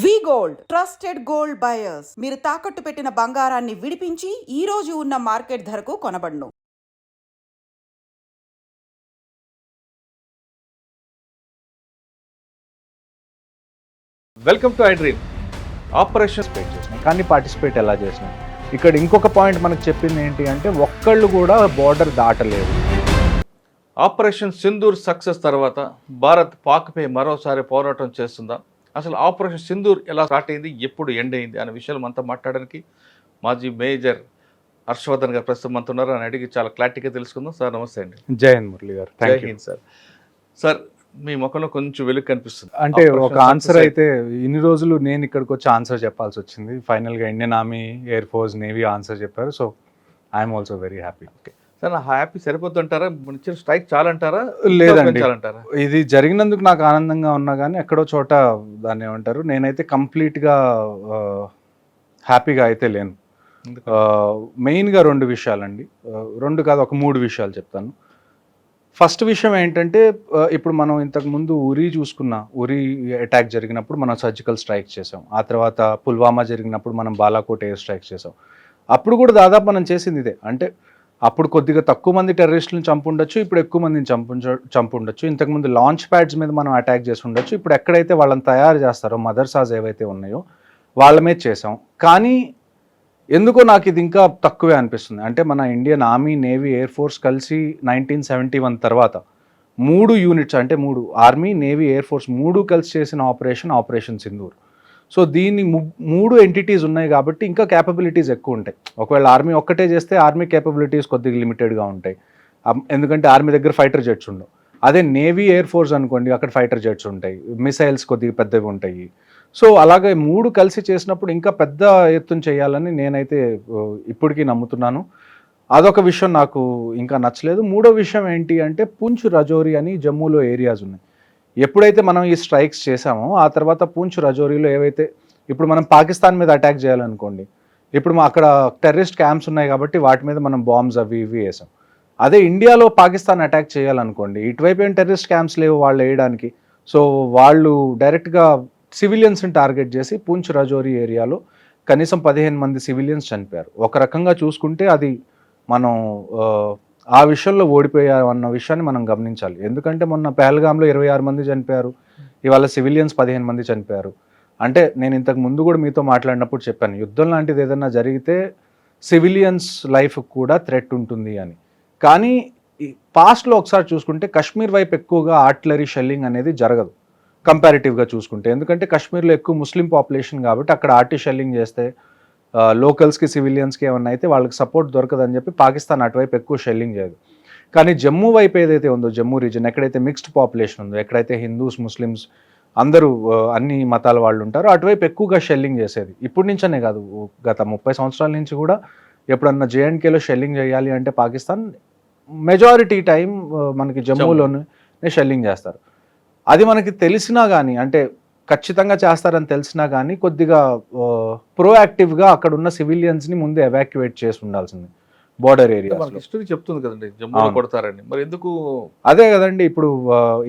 వి gold trusted gold buyers. మీరు తాకట్టు పెట్టిన బంగారాన్ని విడిపించి ఈ రోజు ఉన్న మార్కెట్ ధరకు కొనబడును. Welcome to iDream. Operation చేసినాం కానీ పార్టిసిపేట్ ఎలా చేసినాం. ఇక్కడ ఇంకొక పాయింట్ మనకు చెప్పింది ఏంటి అంటే ఒక్కళ్ళు కూడా బోర్డర్ దాటలేదు. ఆపరేషన్ సింధూర్ సక్సెస్ తర్వాత భారత్ పాక్పై మరోసారి పోరాటం చేస్తుందా, అసలు ఆపరేషన్ సింధూర్ ఎలా స్టార్ట్ అయింది, ఎప్పుడు ఎండ్ అయింది అనే విషయాలు మనతో మాట్లాడడానికి మాజీ మేజర్ హర్షవర్ధన్ గారు ప్రస్తుతం మనతో ఉన్నారు. అని అడిగి చాలా క్లారిటీగా తెలుసుకుందాం. సార్ నమస్తే అండి. జయన్ మురళి గారు. జై హింద్ సార్. సార్ మీ ముఖంలో కొంచెం వెలుగు కనిపిస్తుంది. అంటే ఒక ఆన్సర్ అయితే ఇన్ని రోజులు నేను ఇక్కడికి వచ్చి ఆన్సర్ చెప్పాల్సి వచ్చింది. ఫైనల్గా Indian army, air force, navy answer చెప్పారు. So I'm also very happy. Okay sir, నా హ్యాపీ సరిపోతుంటారా? ఇచ్చిన స్ట్రైక్ చాలంటారా? లేదండి, ఇది జరిగినందుకు నాకు ఆనందంగా ఉన్నా కానీ ఎక్కడో చోట దాన్ని ఏమంటారు, నేనైతే కంప్లీట్గా హ్యాపీగా అయితే లేను. మెయిన్గా రెండు విషయాలండి, రెండు కాదు ఒక మూడు విషయాలు చెప్తాను. ఫస్ట్ విషయం ఏంటంటే ఇప్పుడు మనం ఇంతకుముందు ఉరీ చూసుకున్న, ఉరీ అటాక్ జరిగినప్పుడు మనం సర్జికల్ స్ట్రైక్ చేసాం. ఆ తర్వాత పుల్వామా జరిగినప్పుడు మనం బాలాకోట్ ఎయిర్ స్ట్రైక్ చేసాం. అప్పుడు కూడా దాదాపు మనం చేసింది ఇదే. అంటే అప్పుడు కొద్దిగా తక్కువ మంది టెర్రరిస్టులను చంపుండొచ్చు, ఇప్పుడు ఎక్కువ మందిని చంపుండొచ్చు. ఇంతకుముందు లాంచ్ ప్యాడ్స్ మీద మనం అటాక్ చేసి ఉండొచ్చు. ఇప్పుడు ఎక్కడైతే వాళ్ళని తయారు చేస్తారో మదర్సాస్ ఏవైతే ఉన్నాయో వాళ్ళ మీద చేసాం. కానీ ఎందుకో నాకు ఇది ఇంకా తక్కువే అనిపిస్తుంది. అంటే మన Indian army, navy, air force కలిసి 1971 తర్వాత 3 యూనిట్స్, అంటే 3 ఆర్మీ, నేవీ, ఎయిర్ ఫోర్స్ 3 కలిసి చేసిన ఆపరేషన్ సింధూర్. సో దీన్ని 3 ఎంటిటీస్ ఉన్నాయి కాబట్టి ఇంకా క్యాపబిలిటీస్ ఎక్కువ ఉంటాయి. ఒకవేళ ఆర్మీ ఒక్కటే చేస్తే ఆర్మీ క్యాపబిలిటీస్ కొద్దిగా లిమిటెడ్గా ఉంటాయి. ఎందుకంటే ఆర్మీ దగ్గర ఫైటర్ జెట్స్ ఉండవు. అదే నేవీ, ఎయిర్ ఫోర్స్ అనుకోండి, అక్కడ ఫైటర్ జెట్స్ ఉంటాయి, మిసైల్స్ కొద్దిగా పెద్దవి ఉంటాయి. సో అలాగే 3 కలిసి చేసినప్పుడు ఇంకా పెద్ద ఎత్తున చేయాలని నేనైతే ఇప్పటికీ నమ్ముతున్నాను. అదొక విషయం నాకు ఇంకా నచ్చలేదు. మూడో విషయం ఏంటి అంటే పూంచ్, రజౌరి అని జమ్మూలో ఏరియాస్ ఉన్నాయి. ఎప్పుడైతే మనం ఈ స్ట్రైక్స్ చేసామో ఆ తర్వాత పూంచ్, రజౌరీలో ఏవైతే ఇప్పుడు మనం పాకిస్తాన్ మీద అటాక్ చేయాలనుకోండి, ఇప్పుడు అక్కడ టెర్రరిస్ట్ క్యాంప్స్ ఉన్నాయి కాబట్టి వాటి మీద మనం బాంబ్స్ అవి ఇవి వేసాం. అదే ఇండియాలో పాకిస్తాన్ అటాక్ చేయాలనుకోండి, ఇటువైపు ఏం టెర్రరిస్ట్ క్యాంప్స్ లేవు వాళ్ళు వేయడానికి. సో వాళ్ళు డైరెక్ట్గా సివిలియన్స్ని టార్గెట్ చేసి పూంచ్, రజౌరి ఏరియాలో కనీసం 15 మంది సివిలియన్స్ చనిపోయారు. ఒక రకంగా చూసుకుంటే అది మనం ఆ విషయంలో ఓడిపోయామన్న విషయాన్ని మనం గమనించాలి. ఎందుకంటే మొన్న పహల్గామ్లో 26 మంది చనిపోయారు, ఇవాళ సివిలియన్స్ 15 మంది చనిపోయారు. అంటే నేను ఇంతకు ముందు కూడా మీతో మాట్లాడినప్పుడు చెప్పాను, యుద్ధం లాంటిది ఏదైనా జరిగితే సివిలియన్స్ లైఫ్ కూడా థ్రెట్ ఉంటుంది అని. కానీ పాస్ట్లో ఒకసారి చూసుకుంటే కాశ్మీర్ వైపు ఎక్కువగా ఆర్టిలరీ షెల్లింగ్ అనేది జరగదు కంపారిటివ్గా చూసుకుంటే. ఎందుకంటే కాశ్మీర్లో ఎక్కువ ముస్లిం పాపులేషన్ కాబట్టి అక్కడ ఆర్టీ షెల్లింగ్ చేస్తే లోకల్స్కి, సివిలియన్స్కి ఏమన్నా అయితే వాళ్ళకి సపోర్ట్ దొరకదని చెప్పి పాకిస్తాన్ అటువైపు ఎక్కువ షెల్లింగ్ చేయదు. కానీ జమ్మూ వైపు ఏదైతే ఉందో, జమ్మూ రీజన్ ఎక్కడైతే మిక్స్డ్ పాపులేషన్ ఉందో, ఎక్కడైతే హిందూస్, ముస్లిమ్స్ అందరూ అన్ని మతాల వాళ్ళు ఉంటారో అటువైపు ఎక్కువగా షెల్లింగ్ చేసేది. ఇప్పటి నుంచనే కాదు, గత 30 సంవత్సరాల నుంచి కూడా ఎప్పుడన్నా జేఎండ్కేలో షెల్లింగ్ చేయాలి అంటే పాకిస్తాన్ మెజారిటీ టైం మనకి జమ్మూలోనే షెల్లింగ్ చేస్తారు. అది మనకి తెలిసినా కానీ, అంటే ఖచ్చితంగా చేస్తారని తెలిసినా కానీ కొద్దిగా ప్రోయాక్టివ్గా అక్కడ ఉన్న సివిలియన్స్ని ముందు ఎవాక్యువేట్ చేసి ఉండాల్సింది బోర్డర్ ఏరియా. హిస్టరీ చెప్తుంది కదండి జమ్మూ కొడతారని, మరి ఎందుకు? అదే కదండి, ఇప్పుడు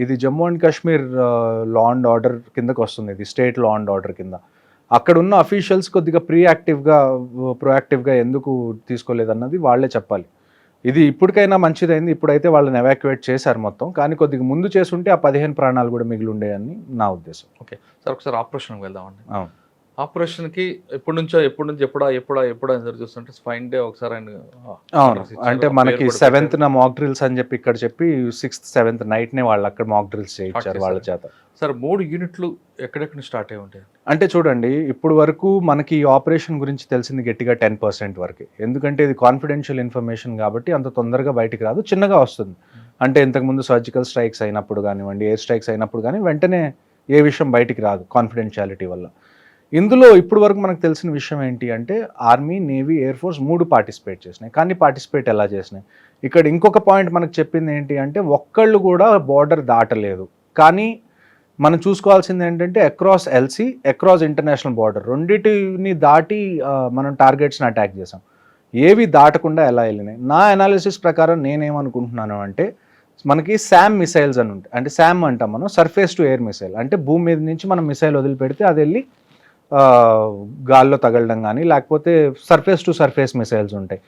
ఇది Jammu and Kashmir law and order కిందకు వస్తుంది, ఇది స్టేట్ లా అండ్ ఆర్డర్ కింద. అక్కడ ఉన్న అఫీషియల్స్ కొద్దిగా ప్రోయాక్టివ్గా ఎందుకు తీసుకోలేదన్నది వాళ్ళే చెప్పాలి. ఇది ఇప్పటికైనా మంచిదైంది, ఇప్పుడైతే వాళ్ళని ఎవాక్యువేట్ చేశారు మొత్తం. కానీ కొద్దిగా ముందు చేసుంటే ఆ 15 ప్రాణాలు కూడా మిగిలి ఉండేయని నా ఉద్దేశం. ఓకే సార్, ఒకసారి ఆపరేషన్కి వెళ్దామండి. ఆపరేషన్కి ఎప్పటి నుంచి ఎప్పుడా ఎదురు చూస్తుంటే ఫైన్ డే ఒకసారి అవును, అంటే మనకి 7th మాక్ డ్రిల్స్ అని చెప్పి ఇక్కడ చెప్పి 6th, 7th నైట్నే వాళ్ళు అక్కడ మాక్ డ్రిల్స్ చేయించారు వాళ్ళ చేత. సార్ 3 యూనిట్లు ఎక్కడెక్కడ స్టార్ట్ అయి ఉంటాయి? అంటే చూడండి, ఇప్పుడు వరకు మనకి ఈ ఆపరేషన్ గురించి తెలిసింది గట్టిగా 10% వరకే. ఎందుకంటే ఇది కాన్ఫిడెన్షియల్ ఇన్ఫర్మేషన్ కాబట్టి అంత తొందరగా బయటికి రాదు, చిన్నగా వస్తుంది. అంటే ఇంతకుముందు సర్జికల్ స్ట్రైక్స్ అయినప్పుడు కానివ్వండి, ఎయిర్ స్ట్రైక్స్ అయినప్పుడు కానీ వెంటనే ఏ విషయం బయటికి రాదు కాన్ఫిడెన్షియాలిటీ వల్ల. ఇందులో ఇప్పుడు వరకు మనకు తెలిసిన విషయం ఏంటి అంటే army, navy, air force 3 participate చేసినాయి. కానీ పార్టిసిపేట్ ఎలా చేసినాయి, ఇక్కడ ఇంకొక పాయింట్ మనకు చెప్పింది ఏంటి అంటే ఒక్కళ్ళు కూడా బోర్డర్ దాటలేదు. కానీ మనం చూసుకోవాల్సింది ఏంటంటే across LC, across international border రెండింటిని దాటి మనం టార్గెట్స్ని అటాక్ చేసాం. ఏవి దాటకుండా ఎలా వెళ్ళినాయి? నా అనాలిసిస్ ప్రకారం నేనేమనుకుంటున్నాను అంటే మనకి శామ్ మిసైల్స్ అని ఉంటాయి. అంటే శామ్ అంటాం మనం, సర్ఫేస్ టు ఎయిర్ మిసైల్. అంటే భూమి మీద నుంచి మనం మిసైల్ వదిలిపెడితే అది వెళ్ళి గాల్లో తగలడం కానీ, లేకపోతే సర్ఫేస్ టు సర్ఫేస్ మిసైల్స్ ఉంటాయి.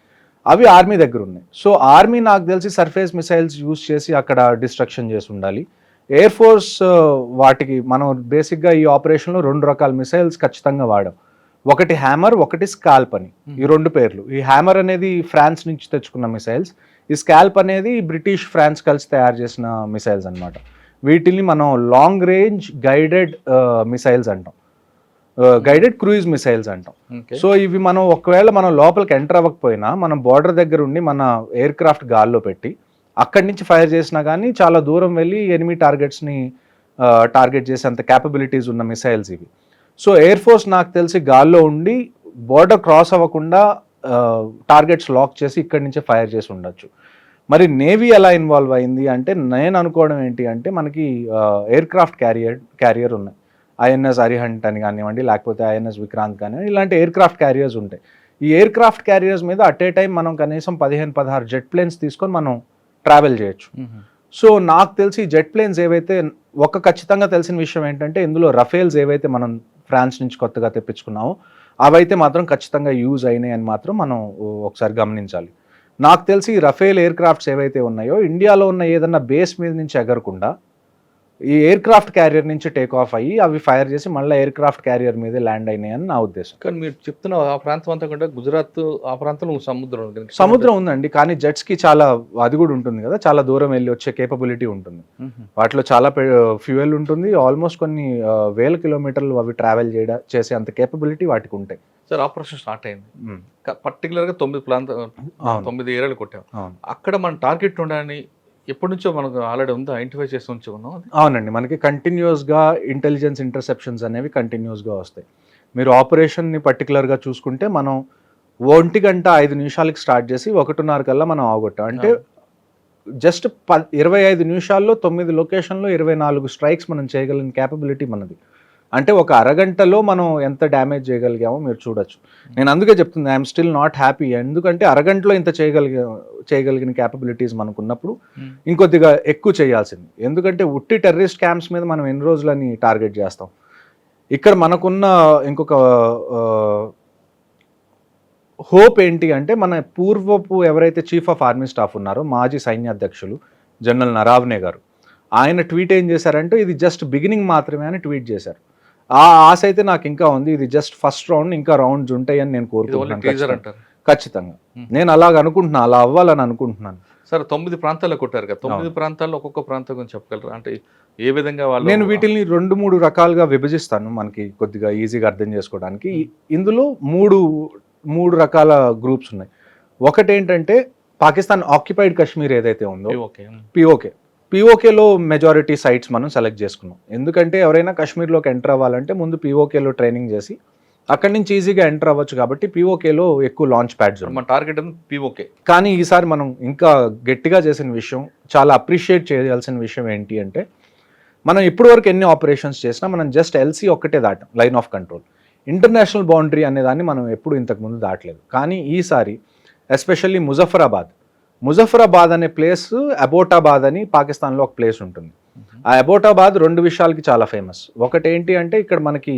అవి ఆర్మీ దగ్గర ఉన్నాయి. సో ఆర్మీ నాకు తెలిసి సర్ఫేస్ మిసైల్స్ యూజ్ చేసి అక్కడ డిస్ట్రక్షన్ చేసి ఉండాలి. ఎయిర్ ఫోర్స్ వాటికి మనం బేసిక్గా ఈ ఆపరేషన్లో 2 రకాల మిసైల్స్ ఖచ్చితంగా వాడాం. ఒకటి హ్యామర్, ఒకటి స్కాల్ప్ అని. ఈ 2 పేర్లు. ఈ హ్యామర్ అనేది ఫ్రాన్స్ నుంచి తెచ్చుకున్న మిసైల్స్, ఈ స్కాల్ప్ అనేది బ్రిటిష్ ఫ్రాన్స్ కలిసి తయారు చేసిన మిసైల్స్ అనమాట. వీటిని మనం లాంగ్ రేంజ్ గైడెడ్ మిసైల్స్ అంటాం, గైడెడ్ క్రూయిజ్ మిసైల్స్ అంటాం. సో ఇవి మనం ఒకవేళ మనం లోపలికి ఎంటర్ అవ్వకపోయినా మనం బార్డర్ దగ్గర ఉండి మన ఎయిర్ క్రాఫ్ట్ గాల్లో పెట్టి అక్కడి నుంచి ఫైర్ చేసినా కానీ చాలా దూరం వెళ్ళి ఎనిమీ టార్గెట్స్ని టార్గెట్ చేసేంత క్యాపబిలిటీస్ ఉన్న మిసైల్స్ ఇవి. సో ఎయిర్ ఫోర్స్ నాకు తెలిసి గాల్లో ఉండి బోర్డర్ క్రాస్ అవ్వకుండా టార్గెట్స్ లాక్ చేసి ఇక్కడి నుంచే ఫైర్ చేసి ఉండొచ్చు. మరి నేవీ ఎలా ఇన్వాల్వ్ అయింది అంటే నేను అనుకోవడం ఏంటి అంటే మనకి ఎయిర్ క్రాఫ్ట్ క్యారియర్ ఉన్నాయి. ఐఎన్ఎస్ అరిహంట్ అని కానివ్వండి, లేకపోతే ఐఎన్ఎస్ విక్రాంత్ కానివ్వండి, ఇలాంటి ఎయిర్ క్రాఫ్ట్ క్యారియర్స్ ఉంటాయి. ఈ ఎయిర్ క్రాఫ్ట్ క్యారియర్స్ మీద అట్ ఏ టైం మనం కనీసం 15-16 జెట్ ప్లేన్స్ తీసుకొని మనం ట్రావెల్ చేయొచ్చు. సో నాకు తెలిసి జెట్ ప్లేన్స్ ఏవైతే ఖచ్చితంగా తెలిసిన విషయం ఏంటంటే ఇందులో రఫేల్స్ ఏవైతే మనం ఫ్రాన్స్ నుంచి కొత్తగా తెప్పించుకున్నామో అవైతే మాత్రం ఖచ్చితంగా యూజ్ అయినాయి అని మాత్రం మనం ఒకసారి గమనించాలి. నాకు తెలిసి రఫేల్ ఎయిర్ క్రాఫ్ట్స్ ఏవైతే ఉన్నాయో ఇండియాలో ఉన్న ఏదన్నా బేస్ మీద నుంచి ఎగరకుండా ఈ ఎయిర్ క్రాఫ్ట్ క్యారియర్ నుంచి టేక్ ఆఫ్ అయ్యి అవి ఫైర్ చేసి మళ్ళీ ఎయిర్ క్రాఫ్ట్ క్యారియర్ మీద ల్యాండ్ అయినాయని నా ఉద్దేశం. కానీ మీరు చెప్తున్న ఆ ప్రాంతం అంతా కూడా గుజరాత్, ఆ ప్రాంతంలో సముద్రం ఉందండి, కానీ జెట్స్కి చాలా అది కూడా ఉంటుంది కదా, చాలా దూరం వెళ్ళి వచ్చే కేపబిలిటీ ఉంటుంది. వాటిలో చాలా ఫ్యూయల్ ఉంటుంది. ఆల్మోస్ట్ కొన్ని వేల కిలోమీటర్లు అవి ట్రావెల్ చేసే అంత కేపబిలిటీ వాటికి ఉంటాయి. సార్ ఆపరేషన్ స్టార్ట్ అయింది, పర్టికులర్గా 9 ఏరియాలు కొట్టాం. అక్కడ మన టార్గెట్ ఉండని ఎప్పటి నుంచో మనకు ఆల్రెడీ ఉందా, ఐడెంటిఫై చేసి ఉంచి ఉన్నాం? అవునండి, మనకి కంటిన్యూస్గా ఇంటెలిజెన్స్ ఇంటర్సెప్షన్స్ అనేవి కంటిన్యూస్గా వస్తాయి. మీరు ఆపరేషన్ని పర్టికులర్గా చూసుకుంటే మనం 1 గంట 5 నిమిషాలకి స్టార్ట్ చేసి 1:30 కల్లా మనం అవగొట్టాం. అంటే జస్ట్ 25 నిమిషాల్లో 9 లొకేషన్లో 24 స్ట్రైక్స్ మనం చేయగలిగిన క్యాపబిలిటీ మనది. అంటే ఒక అరగంటలో మనం ఎంత డ్యామేజ్ చేయగలిగామో మీరు చూడొచ్చు. నేను అందుకే చెప్తుంది ఐఎమ్ స్టిల్ నాట్ హ్యాపీ. ఎందుకంటే అరగంటలో ఇంత చేయగలిగిన క్యాపబిలిటీస్ మనకు ఉన్నప్పుడు ఇంకొద్దిగా ఎక్కువ చేయాల్సింది. ఎందుకంటే ఉట్టి టెర్రరిస్ట్ క్యాంప్స్ మీద మనం ఎన్ని రోజులని టార్గెట్ చేస్తాం. ఇక్కడ మనకున్న ఇంకొక హోప్ ఏంటి అంటే మన పూర్వపు ఎవరైతే చీఫ్ ఆఫ్ ఆర్మీ స్టాఫ్ ఉన్నారో మాజీ సైన్యాధ్యక్షులు జనరల్ నరావనే గారు, ఆయన ట్వీట్ ఏం చేశారంటే ఇది జస్ట్ బిగినింగ్ మాత్రమే అని ట్వీట్ చేశారు. ఆ ఆశ అయితే నాకు ఇంకా ఉంది. ఇది జస్ట్ ఫస్ట్ రౌండ్, ఇంకా రౌండ్స్ ఉంటాయని నేను కోరుకుంటున్నాను. ఖచ్చితంగా నేను అలాగ అనుకుంటున్నాను, అలా అవ్వాలని అనుకుంటున్నాను. సార్ 9 ప్రాంతాల్లో కొట్టారు కదా, 9 ప్రాంతాల్లో ఒక్కొక్క ప్రాంతం గురించి చెప్పగలరా? అంటే ఏ విధంగా వాళ్ళు? నేను వీటిని 2-3 రకాలుగా విభజిస్తాను మనకి కొద్దిగా ఈజీగా అర్థం చేసుకోవడానికి. ఇందులో మూడు రకాల గ్రూప్స్ ఉన్నాయి. ఒకటి ఏంటంటే పాకిస్తాన్ ఆక్యుపైడ్ కాశ్మీర్ ఏదైతే ఉందో పిఓకేలో మెజారిటీ సైట్స్ మనం సెలెక్ట్ చేసుకున్నాం. ఎందుకంటే ఎవరైనా కాశ్మీర్లోకి ఎంటర్ అవ్వాలంటే ముందు పిఓకేలో ట్రైనింగ్ చేసి అక్కడి నుంచి ఈజీగా ఎంటర్ అవ్వచ్చు. కాబట్టి పిఓకేలో ఎక్కువ లాంచ్ ప్యాడ్స్ మన టార్గెట్ పిఓకే. కానీ ఈసారి మనం ఇంకా గట్టిగా చేసిన విషయం, చాలా అప్రిషియేట్ చేయాల్సిన విషయం ఏంటి అంటే మనం ఇప్పటివరకు ఎన్ని ఆపరేషన్స్ చేసినా మనం జస్ట్ ఎల్సీ ఒక్కటే దాటాం, line of control. International boundary అనేదాన్ని మనం ఎప్పుడు ఇంతకుముందు దాటలేదు. కానీ ఈసారి ఎస్పెషల్లీ ముజఫరాబాద్ అనే ప్లేస్, అబోటాబాద్ అని పాకిస్తాన్లో ఒక ప్లేస్ ఉంటుంది. ఆ అబోటాబాద్ 2 విషయాలకి చాలా ఫేమస్. ఒకటి ఏంటి అంటే ఇక్కడ మనకి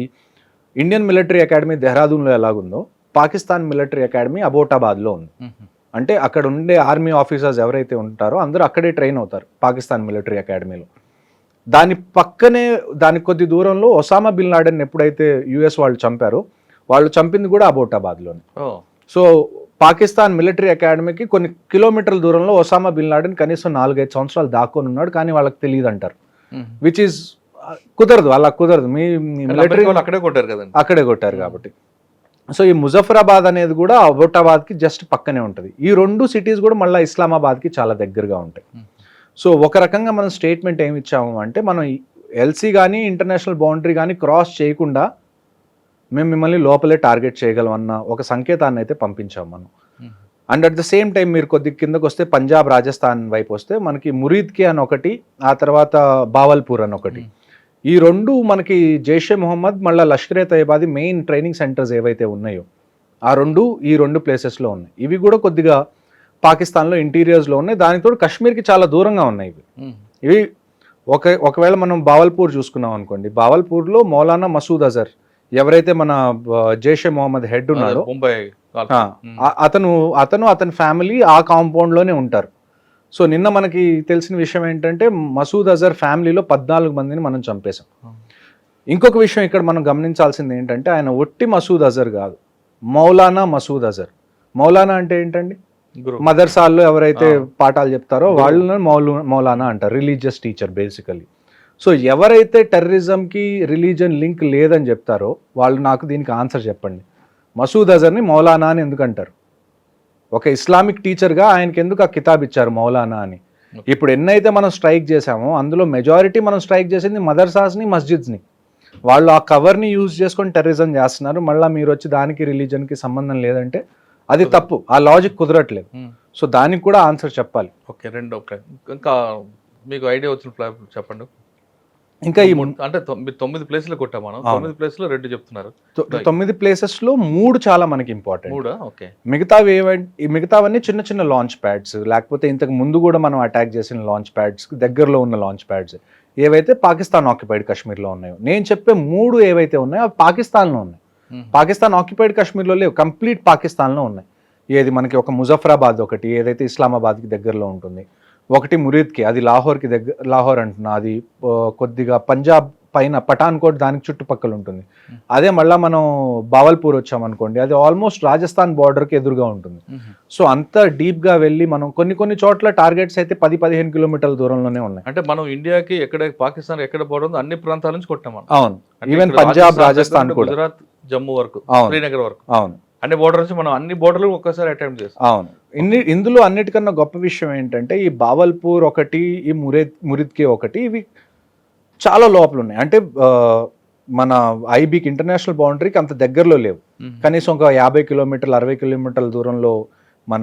ఇండియన్ మిలిటరీ అకాడమీ దెహ్రాదూన్లో ఎలాగుందో పాకిస్తాన్ మిలిటరీ అకాడమీ అబోటాబాద్లో ఉంది. అంటే అక్కడ ఉండే ఆర్మీ ఆఫీసర్స్ ఎవరైతే ఉంటారో అందరూ అక్కడే ట్రైన్ అవుతారు పాకిస్తాన్ మిలిటరీ అకాడమీలో. దానికి కొద్ది దూరంలో ఒసామా బిన్ లాడెన్ ఎప్పుడైతే యుఎస్ వాళ్ళు చంపారో వాళ్ళు చంపింది కూడా అబోటాబాద్లోనే. సో పాకిస్తాన్ మిలిటరీ అకాడమీకి కొన్ని కిలోమీటర్ల దూరంలో ఒసామా బిన్ లాడెన్ కనీసం 4-5 సంవత్సరాలు దాక్కొని ఉన్నాడు, కానీ వాళ్ళకి తెలియదు అంటారు. విచ్ ఈజ్ కుదరదు, అలా కుదరదు. మీ మిలిటరీ అక్కడే కొట్టారు కాబట్టి. సో ఈ ముజఫరాబాద్ అనేది కూడా అబోటాబాద్కి జస్ట్ పక్కనే ఉంటుంది. ఈ 2 సిటీస్ కూడా మళ్ళీ ఇస్లామాబాద్కి చాలా దగ్గరగా ఉంటాయి. సో ఒక రకంగా మనం స్టేట్మెంట్ ఏమి ఇచ్చాము అంటే మనం ఎల్సీ కానీ ఇంటర్నేషనల్ బౌండరీ కానీ క్రాస్ చేయకుండా మేము మిమ్మల్ని లోపలే టార్గెట్ చేయగలమన్న ఒక సంకేతాన్ని అయితే పంపించాం మనం. And at the same time మీరు కొద్ది కిందకు వస్తే పంజాబ్, రాజస్థాన్ వైపు వస్తే మనకి మురీద్కి అని ఒకటి, ఆ తర్వాత బావల్పూర్ అని ఒకటి. ఈ 2 మనకి జైషే మొహమ్మద్ మళ్ళీ లష్కరే తయ్యబాది మెయిన్ ట్రైనింగ్ సెంటర్స్ ఏవైతే ఉన్నాయో ఆ ఈ 2 ప్లేసెస్లో ఉన్నాయి. ఇవి కూడా కొద్దిగా పాకిస్తాన్లో ఇంటీరియర్స్లో ఉన్నాయి, దానితో కాశ్మీర్కి చాలా దూరంగా ఉన్నాయి ఇవి ఒకవేళ మనం బావల్పూర్ చూసుకున్నాం అనుకోండి, బావల్పూర్లో మౌలానా మసూద్ అజర్ ఎవరైతే మన జైషే మొహమ్మద్ హెడ్ ఉన్నాడో ముంబై అతని ఫ్యామిలీ ఆ కాంపౌండ్లోనే ఉంటారు. సో నిన్న మనకి తెలిసిన విషయం ఏంటంటే మసూద్ అజర్ ఫ్యామిలీలో 14 మందిని మనం చంపేశాం. ఇంకొక విషయం ఇక్కడ మనం గమనించాల్సింది ఏంటంటే ఆయన ఒట్టి మసూద్ అజర్ కాదు, మౌలానా మసూద్ అజర్. మౌలానా అంటే ఏంటండి, మదర్సాల్లో ఎవరైతే పాఠాలు చెప్తారో వాళ్ళని మౌలానా అంటారు, రిలీజియస్ టీచర్ బేసికలీ. సో ఎవరైతే టెర్రరిజంకి రిలీజన్ లింక్ లేదని చెప్తారో వాళ్ళు నాకు దీనికి ఆన్సర్ చెప్పండి. మసూద్ అజర్ని మౌలానా అని ఎందుకు అంటారు? ఒక ఇస్లామిక్ టీచర్గా ఆయనకి ఎందుకు ఆ కితాబ్ ఇచ్చారు మౌలానా అని? ఇప్పుడు ఎన్నైతే మనం స్ట్రైక్ చేసామో అందులో మెజారిటీ మనం స్ట్రైక్ చేసింది మదర్సాస్ని, మస్జిద్స్ని. వాళ్ళు ఆ కవర్ని యూజ్ చేసుకొని టెర్రరిజం చేస్తున్నారు. మళ్ళీ మీరు వచ్చి దానికి రిలీజన్కి సంబంధం లేదంటే అది తప్పు, ఆ లాజిక్ కుదరట్లేదు. సో దానికి కూడా ఆన్సర్ చెప్పాలి. ఓకే, రెండో ఇంకా మీకు ఐడియా వచ్చిన చెప్పండి. ఇంకా ఈ అంటే 9 ప్లేస్లు కొట్టాం మనం, 9 ప్లేస్లో 2 చెప్తున్నారు. 9 ప్లేసెస్లో 3 చాలా మనకి ఇంపార్టెంట్. ఓకే, మిగతావన్నీ చిన్న చిన్న లాంచ్ ప్యాడ్స్, లేకపోతే ఇంతకు ముందు కూడా మనం అటాక్ చేసిన లాంచ్ ప్యాడ్స్, దగ్గరలో ఉన్న లాంచ్ ప్యాడ్స్ ఏవైతే పాకిస్తాన్ ఆక్యుపైడ్ కాశ్మీర్లో ఉన్నాయో. నేను చెప్పే 3 ఏవైతే ఉన్నాయో అవి పాకిస్తాన్లో ఉన్నాయి. పాకిస్తాన్ ఆక్యుపైడ్ కాశ్మీర్లో లేవు, కంప్లీట్ పాకిస్తాన్లో ఉన్నాయి. ఏది మనకి ఒక ముజఫరాబాద్ ఒకటి ఏదైతే ఇస్లామాబాద్కి దగ్గరలో ఉంటుంది, ఒకటి మురీద్కి, అది లాహోర్కి లాహోర్ అంటున్నా, అది కొద్దిగా పంజాబ్ పైన పఠాన్కోట్ దానికి చుట్టుపక్కల ఉంటుంది. అదే మళ్ళీ మనం బావల్పూర్ వచ్చామనుకోండి, అది ఆల్మోస్ట్ రాజస్థాన్ బార్డర్కి ఎదురుగా ఉంటుంది. సో అంత డీప్గా వెళ్ళి మనం కొన్ని చోట్ల టార్గెట్స్ అయితే 10-15 కిలోమీటర్ల దూరంలోనే ఉన్నాయి. అంటే మనం ఇండియాకి పాకిస్తాన్ ఎక్కడ బోర్డర్ అన్ని ప్రాంతాల నుంచి కొట్టాం మనం. అవును, ఈవెన్ పంజాబ్, రాజస్థాన్, గుజరాత్, జమ్మూ వరకు, శ్రీనగర్ వరకు, అవును, అన్ని బోర్డర్ నుంచి మనం అన్ని బోర్డర్లు ఒక్కసారి అటెంప్ట్ చేస్తాం. అవును. ఇందులో అన్నిటికన్నా గొప్ప విషయం ఏంటంటే ఈ బావల్పూర్ ఒకటి, ఈ మురిద్కి ఒకటి, ఇవి చాలా లోపల ఉన్నాయి. అంటే మన ఐబీకి ఇంటర్నేషనల్ బౌండరీకి అంత దగ్గరలో లేవు. కనీసం ఒక 50 కిలోమీటర్లు 60 కిలోమీటర్ల దూరంలో మన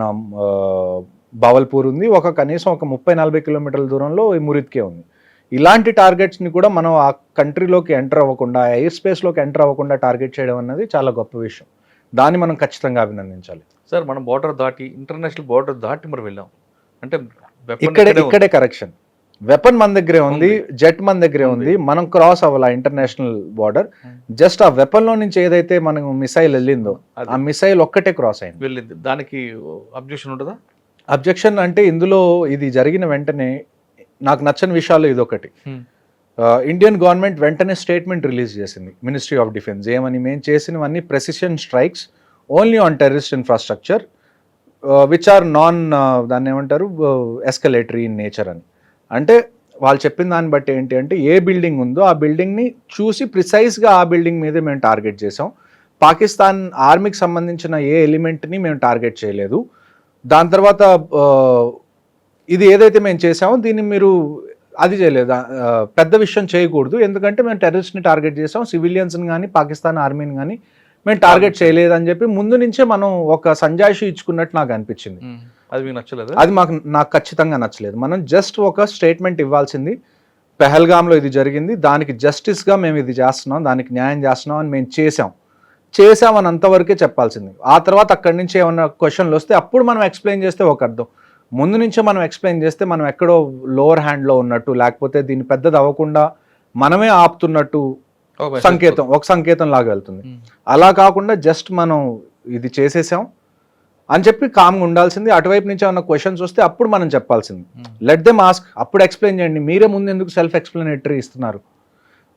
బావల్పూర్ ఉంది, కనీసం ఒక 30-40 కిలోమీటర్ల దూరంలో ఈ మురిద్కే ఉంది. ఇలాంటి టార్గెట్స్ని కూడా మనం ఆ కంట్రీలోకి ఎంటర్ అవ్వకుండా, ఎయిర్ స్పేస్లోకి ఎంటర్ అవ్వకుండా టార్గెట్ చేయడం అన్నది చాలా గొప్ప విషయం. దాన్ని మనం ఖచ్చితంగా అభినందించాలి. సార్ మనం బార్డర్ దాటి, ఇంటర్నేషనల్ బార్డర్ దాటి మరి వెళ్ళాం అంటే ఇక్కడే కరెక్షన్. వెపన్ మన దగ్గరే ఉంది, జెట్ మన దగ్గరే ఉంది, మనం క్రాస్ అవ్వాలి ఇంటర్నేషనల్ బార్డర్. జస్ట్ ఆ వెపన్ లో నుంచి ఏదైతే మనకు మిసైల్ వెళ్ళిందో ఆ మిసైల్ ఒక్కటే క్రాస్ అయింది, వెళ్ళింది. దానికి అబ్జెక్షన్ ఉంటుందా? అబ్జెక్షన్ అంటే ఇందులో ఇది జరిగిన వెంటనే నాకు నచ్చని విషయాలు ఇదొకటి. ఇండియన్ గవర్నమెంట్ వెంటనే స్టేట్మెంట్ రిలీజ్ చేసింది, మినిస్ట్రీ ఆఫ్ డిఫెన్స్, ఏమని, మేము చేసినవన్నీ precision strikes only on terrorist infrastructure which are non దాన్ని ఏమంటారు ఎస్కలేటరీ ఇన్ నేచర్ అని. అంటే వాళ్ళు చెప్పిన దాన్ని బట్టి ఏంటి అంటే ఏ బిల్డింగ్ ఉందో ఆ బిల్డింగ్ని చూసి ప్రిసైజ్గా ఆ బిల్డింగ్ మీదే మేము టార్గెట్ చేసాం. పాకిస్తాన్ ఆర్మీకి సంబంధించిన ఏ ఎలిమెంట్ని మేము టార్గెట్ చేయలేదు. దాని తర్వాత ఇది ఏదైతే మేము చేసామో దీన్ని మీరు అది చేయలేదు, పెద్ద విషయం చేయకూడదు, ఎందుకంటే మేము టెర్రరిస్ట్ని టార్గెట్ చేసాం, సివిలియన్స్ని కానీ పాకిస్తాన్ ఆర్మీని కానీ మేము టార్గెట్ చేయలేదు అని చెప్పి ముందు నుంచే మనం ఒక సంజాయిషి ఇచ్చుకున్నట్టు నాకు అనిపించింది. అది మీకు నచ్చలేదు? అది నాకు ఖచ్చితంగా నచ్చలేదు. మనం జస్ట్ ఒక స్టేట్మెంట్ ఇవ్వాల్సింది, పెహల్గామ్లో ఇది జరిగింది, దానికి జస్టిస్గా మేము ఇది చేస్తున్నాం, దానికి న్యాయం చేస్తున్నాం అని మేము చేసామని అంతవరకే చెప్పాల్సింది. ఆ తర్వాత అక్కడి నుంచి ఏమన్నా క్వశ్చన్లు వస్తే అప్పుడు మనం ఎక్స్ప్లెయిన్ చేస్తే ఒక అర్థం. ముందు నుంచే మనం ఎక్స్ప్లెయిన్ చేస్తే మనం ఎక్కడో లోవర్ హ్యాండ్లో ఉన్నట్టు, లేకపోతే దీన్ని పెద్దది అవ్వకుండా మనమే ఆపుతున్నట్టు ఒక సంకేతం లాగా వెళ్తుంది. అలా కాకుండా జస్ట్ మనం ఇది చేసేసాం అని చెప్పి కామ్గా ఉండాల్సింది. అటువైపు నుంచి ఏమన్నా క్వశ్చన్స్ వస్తే అప్పుడు మనం చెప్పాల్సింది. లెట్ దెమ్ ఆస్క్, అప్పుడు ఎక్స్ప్లెయిన్ చేయండి. మీరే ముందు ఎందుకు సెల్ఫ్ ఎక్స్ప్లెనేటరీ ఇస్తున్నారు?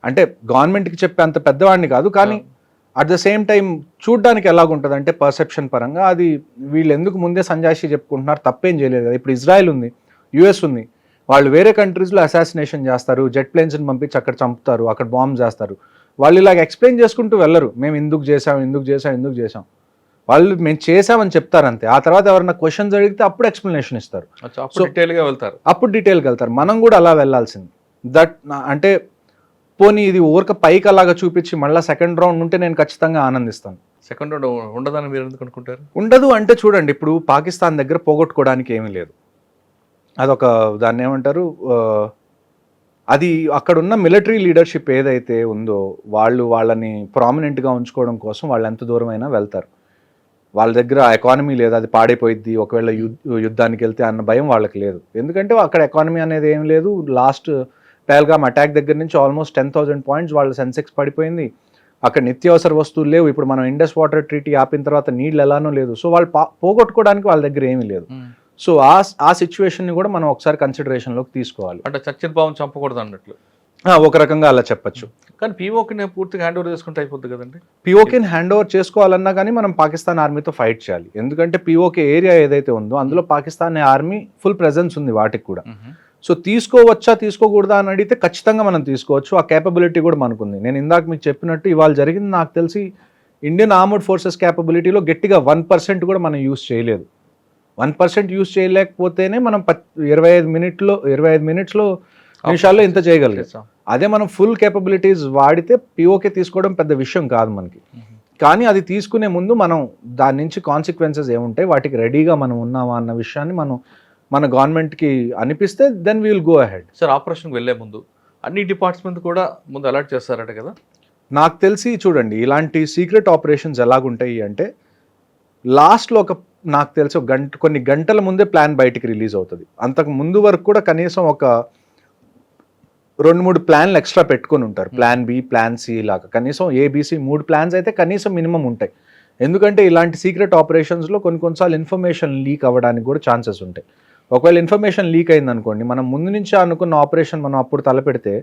అంటే గవర్నమెంట్కి చెప్పే అంత పెద్దవాడిని కాదు, కానీ అట్ ద సేమ్ టైం చూడ్డానికి ఎలాగుంటుంది అంటే పర్సెప్షన్ పరంగా అది వీళ్ళు ఎందుకు ముందే సంజాయిషి చెప్పుకుంటున్నారు, తప్పేం చేయలేదు కదా. ఇప్పుడు ఇజ్రాయెల్ ఉంది, యుఎస్ ఉంది, వాళ్ళు వేరే కంట్రీస్లో అసాసినేషన్ చేస్తారు, జెట్ ప్లేన్స్ని పంపించి అక్కడ చంపుతారు, అక్కడ బాంబ్ చేస్తారు. వాళ్ళు ఇలాగ ఎక్స్ప్లెయిన్ చేసుకుంటూ వెళ్ళరు, మేము ఎందుకు చేసాం. వాళ్ళు మేము చేసామని చెప్తారు అంతే. ఆ తర్వాత ఎవరైనా క్వశ్చన్స్ అడిగితే అప్పుడు ఎక్స్ప్లెనేషన్ ఇస్తారు, అప్పుడు డీటెయిల్గా వెళ్తారు. మనం కూడా అలా వెళ్ళాల్సింది. అంటే పోనీ ఇది ఊరక పైకి అలాగా చూపించి మళ్ళీ సెకండ్ రౌండ్ ఉంటే నేను ఖచ్చితంగా ఆనందిస్తాను. సెకండ్ రౌండ్ ఉండదని మీరు ఎందుకు అనుకుంటారు? ఉండదు అంటే చూడండి, ఇప్పుడు పాకిస్తాన్ దగ్గర పోగొట్టుకోవడానికి ఏమీ లేదు. అదొక దాన్ని ఏమంటారు, అది అక్కడ ఉన్న మిలిటరీ లీడర్షిప్ ఏదైతే ఉందో వాళ్ళని ప్రామినెంట్గా ఉంచుకోవడం కోసం వాళ్ళు ఎంత దూరమైనా వెళ్తారు. వాళ్ళ దగ్గర ఎకానమీ లేదు, అది పాడైపోయిద్ది ఒకవేళ యుద్ధానికి వెళ్తే అన్న భయం వాళ్ళకి లేదు. ఎందుకంటే అక్కడ ఎకానమీ అనేది ఏం లేదు. లాస్ట్ పహల్గామ్ అటాక్ దగ్గర నుంచి ఆల్మోస్ట్ 10,000 పాయింట్స్ వాళ్ళ సెన్సెక్స్ పడిపోయింది. అక్కడ నిత్యావసర వస్తువులు లేవు. ఇప్పుడు మనం ఇండస్ వాటర్ ట్రీటీ ఆపిన తర్వాత నీళ్ళు ఎలానో లేదు. సో వాళ్ళు పోగొట్టుకోవడానికి వాళ్ళ దగ్గర ఏమీ లేదు. సో ఆ సిచ్యువేషన్ని కూడా మనం ఒకసారి కన్సిడరేషన్లోకి తీసుకోవాలి. అంటే చచ్చిన పావం చంపకూడదు అన్నట్లు ఒక రకంగా అలా చెప్పచ్చు. కానీ పీఓకి నేను పూర్తిగా హ్యాండ్ ఓవర్ చేసుకుంటే అయిపోద్ది కదండి. పీఓకేని హ్యాండ్ ఓవర్ చేసుకోవాలన్నా కానీ మనం పాకిస్తాన్ ఆర్మీతో ఫైట్ చేయాలి. ఎందుకంటే పీఓకే ఏరియా ఏదైతే ఉందో అందులో పాకిస్తాన్ ఆర్మీ ఫుల్ ప్రెజెన్స్ ఉంది వాటికి కూడా. సో తీసుకోవచ్చా తీసుకోకూడదా అని అడిగితే ఖచ్చితంగా మనం తీసుకోవచ్చు. ఆ కేపబిలిటీ కూడా మనకుంది. నేను ఇందాక మీకు చెప్పినట్టు ఇవాళ జరిగింది నాకు తెలిసి ఇండియన్ ఆర్మర్డ్ ఫోర్సెస్ కేపబిలిటీలో గట్టిగా 1% కూడా మనం యూస్ చేయలేదు. 1% యూస్ చేయలేకపోతేనే మనం 25 నిమిషాల్లో ఇంత చేయగలిగాం. అదే మనం ఫుల్ కేపబిలిటీస్ వాడితే పీఓకే తీసుకోవడం పెద్ద విషయం కాదు మనకి. కానీ అది తీసుకునే ముందు మనం దాని నుంచి కాన్సిక్వెన్సెస్ ఏముంటాయి, వాటికి రెడీగా మనం ఉన్నామా అన్న విషయాన్ని మన గవర్నమెంట్కి అనిపిస్తే then we will go ahead. Sir, ఆపరేషన్కి వెళ్ళే ముందు అన్ని డిపార్ట్మెంట్ కూడా ముందు అలర్ట్ చేస్తారట కదా? నాకు తెలిసి చూడండి, ఇలాంటి సీక్రెట్ ఆపరేషన్స్ ఎలాగుంటాయి అంటే లాస్ట్లో నాకు తెలిసి కొన్ని గంటల ముందే ప్లాన్ బయటికి రిలీజ్ అవుతుంది. అంతకు ముందు వరకు కూడా కనీసం ఒక 2-3 ప్లాన్లు ఎక్స్ట్రా పెట్టుకొని ఉంటారు. ప్లాన్ బి, ప్లాన్ సి లాగా కనీసం ABC 3 ప్లాన్స్ అయితే కనీసం మినిమం ఉంటాయి. ఎందుకంటే ఇలాంటి సీక్రెట్ ఆపరేషన్స్లో కొన్నిసార్లు ఇన్ఫర్మేషన్ లీక్ అవ్వడానికి కూడా ఛాన్సెస్ ఉంటాయి. ఒకవేళ ఇన్ఫర్మేషన్ లీక్ అయింది అనుకోండి, మనం ముందు నుంచి అనుకున్న ఆపరేషన్ మనం అప్పుడు తలపెడితే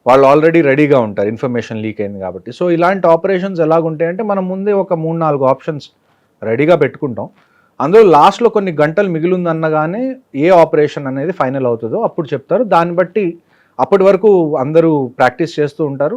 వాళ్ళు ఆల్రెడీ రెడీగా ఉంటారు, ఇన్ఫర్మేషన్ లీక్ అయింది కాబట్టి. సో ఇలాంటి ఆపరేషన్స్ ఎలాగుంటాయంటే మనం ముందే ఒక 3-4 ఆప్షన్స్ రెడీగా పెట్టుకుంటాం. అందులో లాస్ట్లో కొన్ని గంటలు మిగిలిందన్నగానే ఏ ఆపరేషన్ అనేది ఫైనల్ అవుతుందో అప్పుడు చెప్తారు. దాన్ని బట్టి అప్పటి వరకు అందరూ ప్రాక్టీస్ చేస్తూ ఉంటారు.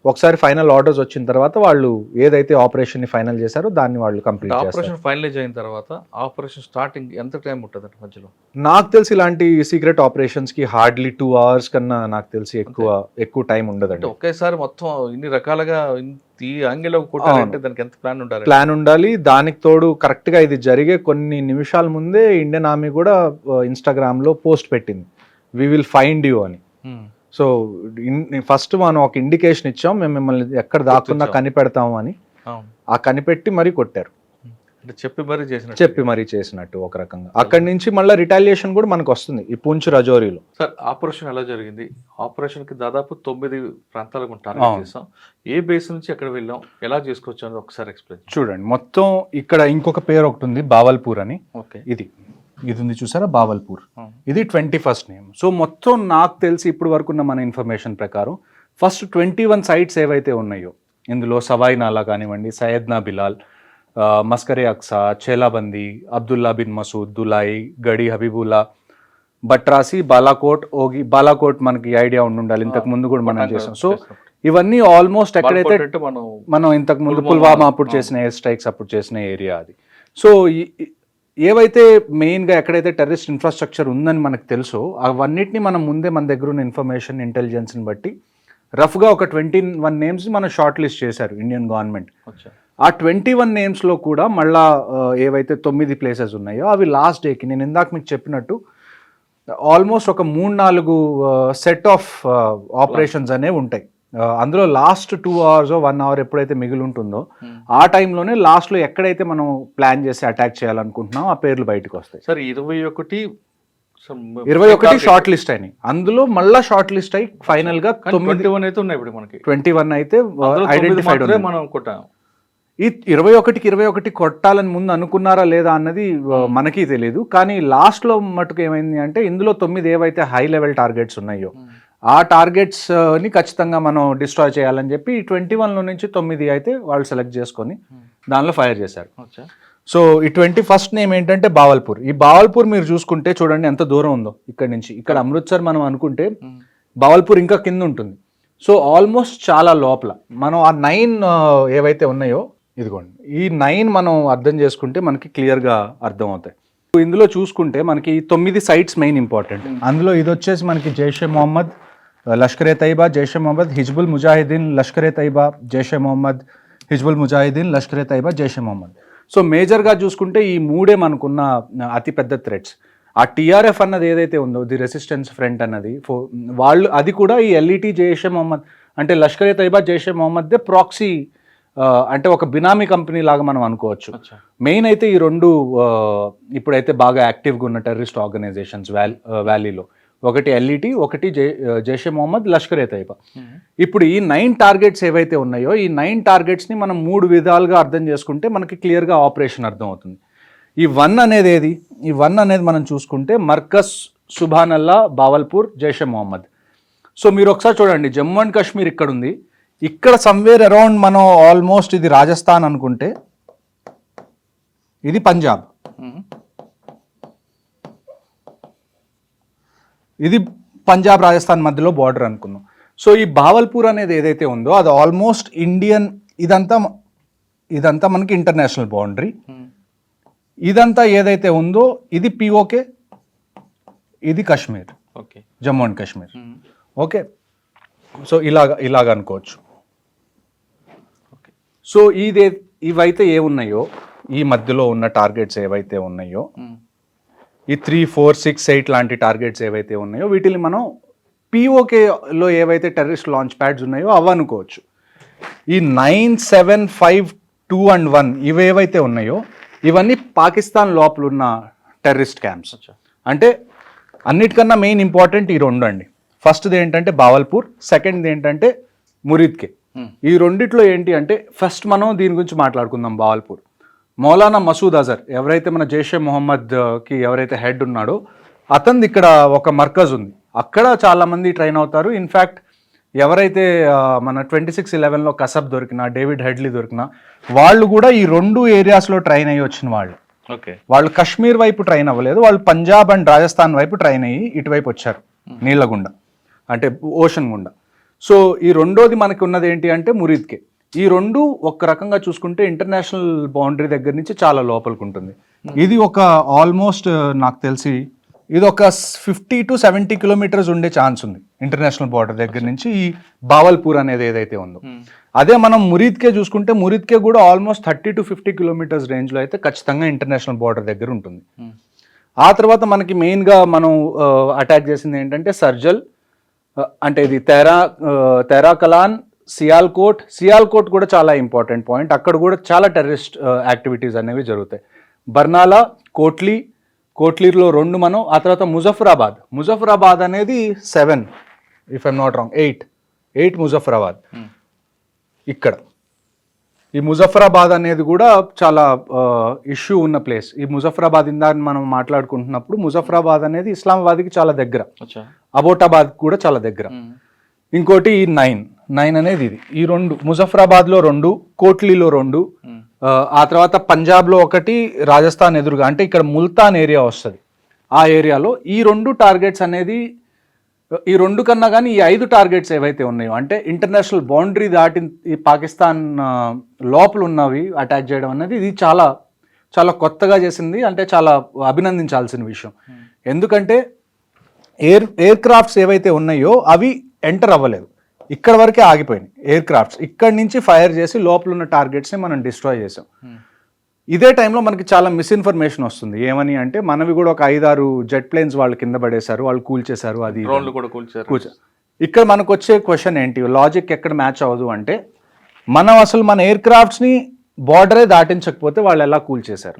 ఒకసారి ఫైనల్ ఆర్డర్స్ వచ్చిన తర్వాత వాళ్ళు ఏదైతే ఆపరేషన్ని ఫైనల్ చేశారో దాన్ని వాళ్ళు కంప్లీట్ చేస్తారు. ఆపరేషన్ ఫైనలైజ్ అయిన తర్వాత ఆపరేషన్ స్టార్టింగ్ ఎంత టైం ఉంటుంది మధ్యలో? నాకు తెలిసి ఇలాంటి సీక్రెట్ ఆపరేషన్స్కి హార్డ్లీ 2 hours కన్నా నాకు తెలిసి ఎక్కువ టైం ఉండదండి. ఒకేసారి మొత్తం ఇన్ని రకాలుగా ఈ యాంగిల్లో కొట్టాలంటే దానికి ఎంత ప్లాన్ ఉండాలి? దానికి తోడు కరెక్ట్గా ఇది జరిగే కొన్ని నిమిషాల ముందే ఇండియన్ ఆర్మీ కూడా ఇన్స్టాగ్రామ్లో పోస్ట్ పెట్టింది, వి విల్ ఫైండ్ యూ అని. సో ఫస్ట్ మనం ఒక ఇండికేషన్ ఇచ్చాం, మేము మిమ్మల్ని ఎక్కడ దాక్కున్నా కనిపెడతాము అని. ఆ కనిపెట్టి మరీ కొట్టారు, చెప్పి మరీ చేసినట్టు ఒక రకంగా. అక్కడి నుంచి మళ్ళీ రిటాలియేషన్ కూడా మనకు వస్తుంది ఈ పూంచ్ రజౌరీలో. సార్, ఆపరేషన్ ఎలా జరిగింది? ఆపరేషన్ కి దాదాపు 9 ప్రాంతాలకు టార్గెట్ చేసాం. ఏ బేస్ నుంచి ఎక్కడ వెళ్ళాం, ఎలా చేసుకోవచ్చు అని ఒకసారి ఎక్స్ప్లెయిన్ చూడండి. మొత్తం ఇక్కడ ఇంకొక పేరు ఒకటి ఉంది, బావల్పూర్ అని. ఓకే, ఇది ఉంది చూసారా, బావల్పూర్. ఇది 21st నేమ్. సో మొత్తం నాకు తెలిసి ఇప్పుడు వరకు ఉన్న మన ఇన్ఫర్మేషన్ ప్రకారం ఫస్ట్ 21 సైట్స్ ఏవైతే ఉన్నాయో ఇందులో సవాయి నాలా కానివ్వండి, సయ్యద్నా బిలాల్, మస్కరే అక్సా, చేలాబందీ, అబ్దుల్లా బిన్ మసూద్, దులాయి, గడి హబీబుల్లా, బట్రాసి, బాలాకోట్ మనకి ఐడియా ఉండాలి, ఇంతకు ముందు కూడా మనం చేసాం. సో ఇవన్నీ ఆల్మోస్ట్ ఎక్కడైతే మనం ఇంతకు ముందు పుల్వామా అప్పుడు చేసిన ఎయిర్ స్ట్రైక్స్ అప్పుడు చేసిన ఏరియా అది. సో ఏవైతే మెయిన్గా ఎక్కడైతే టెర్రరిస్ట్ ఇన్ఫ్రాస్ట్రక్చర్ ఉందని మనకు తెలుసో అవన్నిటిని మనం ముందే మన దగ్గర ఉన్న ఇన్ఫర్మేషన్ ఇంటెలిజెన్స్ని బట్టి రఫ్గా ఒక 21 నేమ్స్ మనం షార్ట్ లిస్ట్ చేశారు ఇండియన్ గవర్నమెంట్. ఆ 21 నేమ్స్లో కూడా మళ్ళా ఏవైతే 9 ప్లేసెస్ ఉన్నాయో అవి లాస్ట్ డేకి నేను ఇందాక మీకు చెప్పినట్టు ఆల్మోస్ట్ ఒక 3-4 సెట్ ఆఫ్ ఆపరేషన్స్ అనేవి ఉంటాయి. అందులో లాస్ట్ 2 hours 1 hour ఎప్పుడైతే మిగిలి ఉంటుందో ఆ టైంలోనే లాస్ట్లో ఎక్కడైతే మనం ప్లాన్ చేసి అటాక్ చేయాలనుకుంటున్నాం ఆ పేర్లు బయటకు వస్తాయి. సార్, 21 షార్ట్ లిస్ట్ అయినాయి. అందులో మళ్ళీ షార్ట్ లిస్ట్ అయ్యి ఫైనల్ గా 21 అయితే ఉన్నాయి. ఇప్పుడు మనకి 21 అయితే ఐడెంటిఫైడ్ మనం కొట్టాం. ఈ 21 కొట్టాలని ముందు అనుకున్నారా లేదా అన్నది మనకి తెలియదు. కానీ లాస్ట్లో మటుకు ఏమైంది అంటే ఇందులో 9 ఏవైతే హై లెవెల్ టార్గెట్స్ ఉన్నాయో ఆ టార్గెట్స్ని ఖచ్చితంగా మనం డిస్ట్రాయ్ చేయాలని చెప్పి 21లో నుంచి 9 అయితే వాళ్ళు సెలెక్ట్ చేసుకొని దానిలో ఫైర్ చేశారు. సో ఈ 21st నేమ్ ఏంటంటే బావల్పూర్. ఈ బావల్పూర్ మీరు చూసుకుంటే చూడండి ఎంత దూరం ఉందో ఇక్కడ నుంచి. ఇక్కడ అమృత్సర్ మనం అనుకుంటే బావల్పూర్ ఇంకా కింద ఉంటుంది. సో ఆల్మోస్ట్ చాలా లోపల మనం ఆ 9 ఏవైతే ఉన్నాయో ఇదిగోండి, ఈ 9 మనం అర్థం చేసుకుంటే మనకి క్లియర్గా అర్థం అవుతాయి. ఇందులో చూసుకుంటే మనకి 9 సైట్స్ మెయిన్ ఇంపార్టెంట్. అందులో ఇది వచ్చేసి మనకి జైషే మొహమ్మద్, లష్కరే తైబా, జైషే మొహమ్మద్, హిజ్బుల్ ముజాహిదీన్, లష్కరే తైబా, జైషే మొహమ్మద్, హిజ్బుల్ ముజాహిదీన్, లష్కరే తైబా, జైషే మొహమ్మద్. సో మేజర్గా చూసుకుంటే ఈ 3 మనకున్న అతిపెద్ద థ్రెట్స్. ఆ TRF అన్నది ఏదైతే ఉందో ది రెసిస్టెన్స్ ఫ్రంట్ అన్నది వాళ్ళు అది కూడా ఈ LET జైషే మొహమ్మద్ అంటే లష్కరే తైబా జైషే మొహమ్మద్దే ప్రాక్సీ అంటే ఒక బినామీ కంపెనీ లాగా మనం అనుకోవచ్చు. అచ్చా. మెయిన్ అయితే ఈ రెండు ఇప్పుడైతే బాగా యాక్టివ్గా ఉన్న టెర్రరిస్ట్ ఆర్గనైజేషన్స్ వ్యాలీలో, ఒకటి ఎల్ఈటి, ఒకటి జైషే మొహమ్మద్, లష్కర్ ఏ తైబా. ఇప్పుడు ఈ 9 టార్గెట్స్ ఏవైతే ఉన్నాయో ఈ 9 టార్గెట్స్ని మనం 3 విధాలుగా అర్థం చేసుకుంటే మనకి క్లియర్గా ఆపరేషన్ అర్థం అవుతుంది. ఈ 1 అనేది ఏది? ఈ 1 అనేది మనం చూసుకుంటే మర్కజ్ సుభానల్లా, బావల్పూర్, జైషే మొహమ్మద్. సో మీరు ఒకసారి చూడండి, జమ్మూ అండ్ కాశ్మీర్ ఇక్కడ ఉంది, ఇక్కడ సమ్వేర్ అరౌండ్ మనం ఆల్మోస్ట్ ఇది రాజస్థాన్ అనుకుంటే ఇది పంజాబ్, ఇది పంజాబ్ రాజస్థాన్ మధ్యలో బార్డర్ అనుకుందాం. సో ఈ బావల్పూర్ అనేది ఏదైతే ఉందో అది ఆల్మోస్ట్ ఇండియన్, ఇదంతా మనకి ఇంటర్నేషనల్ బౌండరీ. ఇదంతా ఏదైతే ఉందో ఇది పిఓకే, ఇది Kashmir, okay, Jammu and Kashmir. Okay, so ఇలాగ అనుకోవచ్చు. సో ఇవైతే ఏమున్నాయో, ఈ మధ్యలో ఉన్న టార్గెట్స్ ఏవైతే ఉన్నాయో, ఈ 3, 4, 6, 8 లాంటి టార్గెట్స్ ఏవైతే ఉన్నాయో వీటిని మనం పిఓకేలో ఏవైతే టెర్రరిస్ట్ లాంచ్ ప్యాడ్స్ ఉన్నాయో అవి అనుకోవచ్చు. ఈ 9, 7, 5, 2 and 1 ఇవేవైతే ఉన్నాయో ఇవన్నీ పాకిస్తాన్ లోపల ఉన్న టెర్రరిస్ట్ క్యాంప్స్. అంటే అన్నిటికన్నా మెయిన్ ఇంపార్టెంట్ ఈ 2 అండి. ఫస్ట్ది ఏంటంటే బావల్పూర్, సెకండ్ది ఏంటంటే మురీద్కే. ఈ రెండిట్లో ఏంటి అంటే ఫస్ట్ మనం దీని గురించి మాట్లాడుకుందాం. బావల్పూర్ మౌలానా మసూద్ అజర్ ఎవరైతే మన జైషే మొహమ్మద్కి ఎవరైతే హెడ్ ఉన్నాడో అతనిది ఇక్కడ ఒక మర్కజ్ ఉంది, అక్కడ చాలామంది ట్రైన్ అవుతారు. ఇన్ఫ్యాక్ట్ ఎవరైతే మన 26/11లో కసబ్ దొరికినా, డేవిడ్ హెడ్లీ దొరికినా వాళ్ళు కూడా ఈ 2 ఏరియాస్లో ట్రైన్ అయ్యి వచ్చిన వాళ్ళు. ఓకే, వాళ్ళు కాశ్మీర్ వైపు ట్రైన్ అవ్వలేదు, వాళ్ళు పంజాబ్ అండ్ రాజస్థాన్ వైపు ట్రైన్ అయ్యి ఇటువైపు వచ్చారు, నీళ్ళ గుండా అంటే ఓషన్ గుండా. సో ఈ రెండోది మనకి ఉన్నది ఏంటి అంటే మురీద్కే. ఈ 2 ఒక రకంగా చూసుకుంటే ఇంటర్నేషనల్ బౌండరీ దగ్గర నుంచి చాలా లోపలికి ఉంటుంది. ఇది ఒక ఆల్మోస్ట్ నాకు తెలిసి ఇది ఒక 50 to 70 కిలోమీటర్స్ ఉండే ఛాన్స్ ఉంది ఇంటర్నేషనల్ బార్డర్ దగ్గర నుంచి ఈ బావల్పూర్ అనేది ఏదైతే ఉందో. అదే మనం మురీద్కే చూసుకుంటే మురీద్కే కూడా ఆల్మోస్ట్ 30 to 50 కిలోమీటర్స్ రేంజ్లో అయితే ఖచ్చితంగా ఇంటర్నేషనల్ బార్డర్ దగ్గర ఉంటుంది. ఆ తర్వాత మనకి మెయిన్గా మనం అటాక్ చేసింది ఏంటంటే సర్జల్, అంటే ఇది తెరాకలాన్, సియాల్కోట్ కూడా చాలా ఇంపార్టెంట్ పాయింట్, అక్కడ కూడా చాలా టెర్రరిస్ట్ యాక్టివిటీస్ అనేవి జరుగుతాయి. బర్నాలా, కోట్లీలో 2 మనం. ఆ తర్వాత ముజఫరాబాద్ అనేది 7 if I'm not wrong 8 Muzaffarabad. ఇక్కడ ఈ ముజఫరాబాద్ అనేది కూడా చాలా ఇష్యూ ఉన్న ప్లేస్. ఈ ముజఫరాబాద్ ఇందాక మనం మాట్లాడుకుంటున్నప్పుడు ముజఫరాబాద్ అనేది ఇస్లామాబాద్కి చాలా దగ్గర, అబోటాబాద్ కూడా చాలా దగ్గర. ఇంకోటి ఈ 9 అనేది ఇది. ఈ 2 ముజఫరాబాద్లో 2, కోట్లీలో 2, ఆ తర్వాత పంజాబ్లో 1, రాజస్థాన్ ఎదురుగా అంటే ఇక్కడ ముల్తాన్ ఏరియా వస్తుంది, ఆ ఏరియాలో ఈ 2 టార్గెట్స్ అనేది, ఈ 2 కన్నా కానీ ఈ 5 టార్గెట్స్ ఏవైతే ఉన్నాయో అంటే ఇంటర్నేషనల్ బౌండరీ దాటి ఈ పాకిస్తాన్ లోపల ఉన్నవి అటాక్ చేయడం అనేది ఇది చాలా చాలా కొత్తగా చేసింది, అంటే చాలా అభినందించాల్సిన విషయం. ఎందుకంటే ఎయిర్ క్రాఫ్ట్స్ ఏవైతే ఉన్నాయో అవి ఎంటర్ అవ్వలేదు, ఇక్కడ వరకే ఆగిపోయినాయి ఎయిర్ క్రాఫ్ట్స్. ఇక్కడి నుంచి ఫైర్ చేసి లోపల ఉన్న టార్గెట్స్ని మనం డిస్ట్రాయ్ చేసాం. ఇదే టైంలో మనకి చాలా మిస్ఇన్ఫర్మేషన్ వస్తుంది. ఏమని అంటే మనవి కూడా ఒక 5-6 జెట్ ప్లేన్స్ వాళ్ళు కింద పడేశారు, వాళ్ళు కూల్చేశారు, అది ఇక్కడ మనకు వచ్చే క్వశ్చన్ ఏంటి, లాజిక్ ఎక్కడ మ్యాచ్ అవ్వదు అంటే మనం అసలు మన ఎయిర్ క్రాఫ్ట్స్ని బార్డరే దాటించకపోతే వాళ్ళు ఎలా కూల్చేశారు?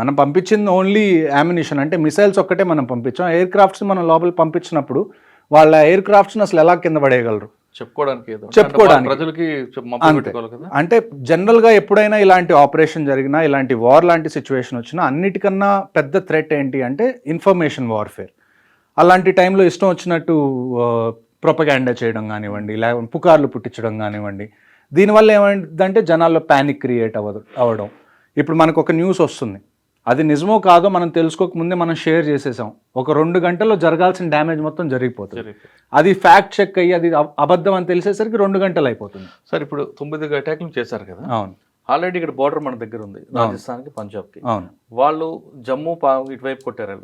మనం పంపించింది ఓన్లీ యామినిషన్ అంటే మిసైల్స్ ఒక్కటే మనం పంపించాం. ఎయిర్ క్రాఫ్ట్స్ మనం లోపల పంపించినప్పుడు వాళ్ళ ఎయిర్ క్రాఫ్ట్స్ని అసలు ఎలా కింద పడేయగలరు? చెప్పుకోవడానికి అంటే జనరల్గా ఎప్పుడైనా ఇలాంటి ఆపరేషన్ జరిగినా, ఇలాంటి వార్ లాంటి సిచ్యువేషన్ వచ్చినా అన్నిటికన్నా పెద్ద థ్రెట్ ఏంటి అంటే ఇన్ఫర్మేషన్ వార్ఫేర్. అలాంటి టైంలో ఇష్టం వచ్చినట్టు ప్రొపగాండా చేయడం కానివ్వండి, లేకపోతే పుకార్లు పుట్టించడం కానివ్వండి, దీనివల్ల ఏమైందంటే జనాల్లో ప్యానిక్ క్రియేట్ అవ్వడం. ఇప్పుడు మనకు ఒక న్యూస్ వస్తుంది, అది నిజమో కాదో మనం తెలుసుకోకముందే మనం షేర్ చేసేసాం, ఒక 2 గంటల్లో జరగాల్సిన డ్యామేజ్ మొత్తం జరిగిపోతుంది. అది ఫ్యాక్ట్ చెక్ అయ్యి అది అబద్ధం అని తెలిసేసరికి 2 గంటలు అయిపోతుంది. సార్ ఇప్పుడు 9 అటాక్లు చేశారు కదా. అవును, ఆల్రెడీ ఇక్కడ బార్డర్ మన దగ్గర ఉంది, రాజస్థాన్కి పంజాబ్కి. అవును, వాళ్ళు జమ్మూ ఇటువైపు కొట్టారు,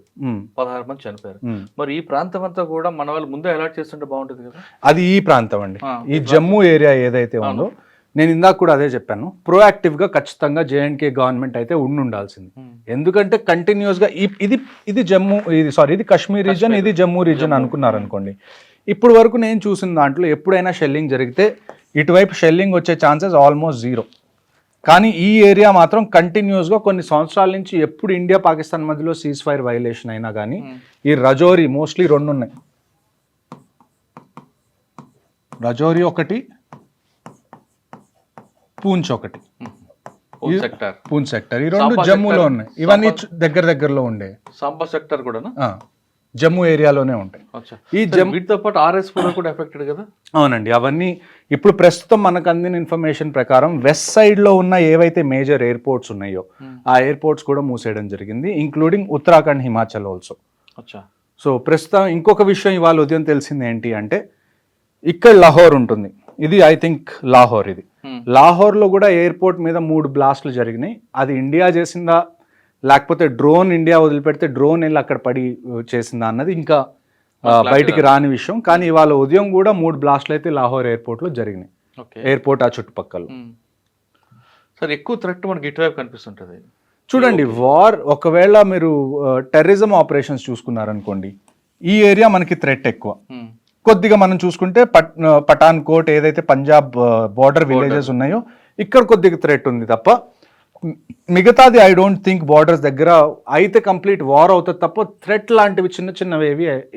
16 మంది చనిపోయారు. మరి ఈ ప్రాంతం అంతా కూడా మన వాళ్ళు ముందే అలర్ట్ చేస్తుంటే బాగుంటుంది కదా. అది ఈ ప్రాంతం అండి, ఈ జమ్మూ ఏరియా ఏదైతే ఉందో నేను ఇందాక కూడా అదే చెప్పాను, ప్రోయాక్టివ్గా ఖచ్చితంగా జేఎండ్కే గవర్నమెంట్ అయితే ఉండాల్సింది. ఎందుకంటే కంటిన్యూస్గా ఇది జమ్మూ, ఇది కాశ్మీర్ రీజన్, ఇది జమ్మూ రీజన్ అనుకున్నారు అనుకోండి. ఇప్పుడు వరకు నేను చూసిన దాంట్లో ఎప్పుడైనా షెల్లింగ్ జరిగితే ఇటువైపు షెల్లింగ్ వచ్చే ఛాన్సెస్ ఆల్మోస్ట్ జీరో. కానీ ఈ ఏరియా మాత్రం కంటిన్యూస్గా కొన్ని సంవత్సరాల నుంచి ఎప్పుడు ఇండియా పాకిస్తాన్ మధ్యలో సీజ్ ఫైర్ వైలేషన్ అయినా కానీ ఈ రజౌరి మోస్ట్లీ 2 ఉన్నాయి. రజౌరి ఒకటి, పూంచ్ ఒకటి, సెక్టర్ పూంచ్ సెక్టర్, ఈ 2 జమ్మూలో ఉన్నాయి. ఇవన్నీ దగ్గరలో ఉండే. సాంబా సెక్టర్ కూడా జమ్మూ ఏరియాలోనే ఉంటాయి. ఈ వీటితో పాటు ఆర్ఎస్ కూడా ఎఫెక్టెడ్ కదా. అవునండి, అవన్నీ ఇప్పుడు ప్రస్తుతం మనకు అందిన ఇన్ఫర్మేషన్ ప్రకారం వెస్ట్ సైడ్ లో ఉన్న ఏవైతే మేజర్ ఎయిర్పోర్ట్స్ ఉన్నాయో ఆ ఎయిర్పోర్ట్స్ కూడా మూసేయడం జరిగింది, including Uttarakhand, Himachal also. So ప్రస్తుతం ఇంకొక విషయం ఇవాళ ఉదయం తెలిసింది ఏంటి అంటే, ఇక్కడ లాహోర్ ఉంటుంది, ఇది ఐ థింక్ లాహోర్, ఇది లాహోర్లో కూడా ఎయిర్పోర్ట్ మీద 3 బ్లాస్ట్లు జరిగినాయి. అది ఇండియా చేసిందా లేకపోతే డ్రోన్ ఇండియా వదిలిపెడితే డ్రోన్ వెళ్ళి అక్కడ పడి చేసిందా అన్నది ఇంకా బయటికి రాని విషయం. కానీ ఇవాళ ఉదయం కూడా 3 బ్లాస్ట్లు అయితే లాహోర్ ఎయిర్పోర్ట్లో జరిగినాయి, ఎయిర్పోర్ట్ ఆ చుట్టుపక్కల. సార్ ఎక్కువ థ్రెట్ మనకి ఇటువైపు కనిపిస్తుంటుంది. చూడండి, వార్ ఒకవేళ మీరు టెర్రరిజం ఆపరేషన్స్ చూసుకున్నారనుకోండి, ఈ ఏరియా మనకి థ్రెట్ ఎక్కువ. కొద్దిగా మనం చూసుకుంటే పఠాన్ కోట్ ఏదైతే పంజాబ్ బార్డర్ విలేజెస్ ఉన్నాయో ఇక్కడ కొద్దిగా థ్రెట్ ఉంది తప్ప మిగతాది ఐ డోంట్ థింక్ బార్డర్స్ దగ్గర అయితే కంప్లీట్ వార్ అవుతుంది తప్ప థ్రెట్ లాంటివి చిన్నవి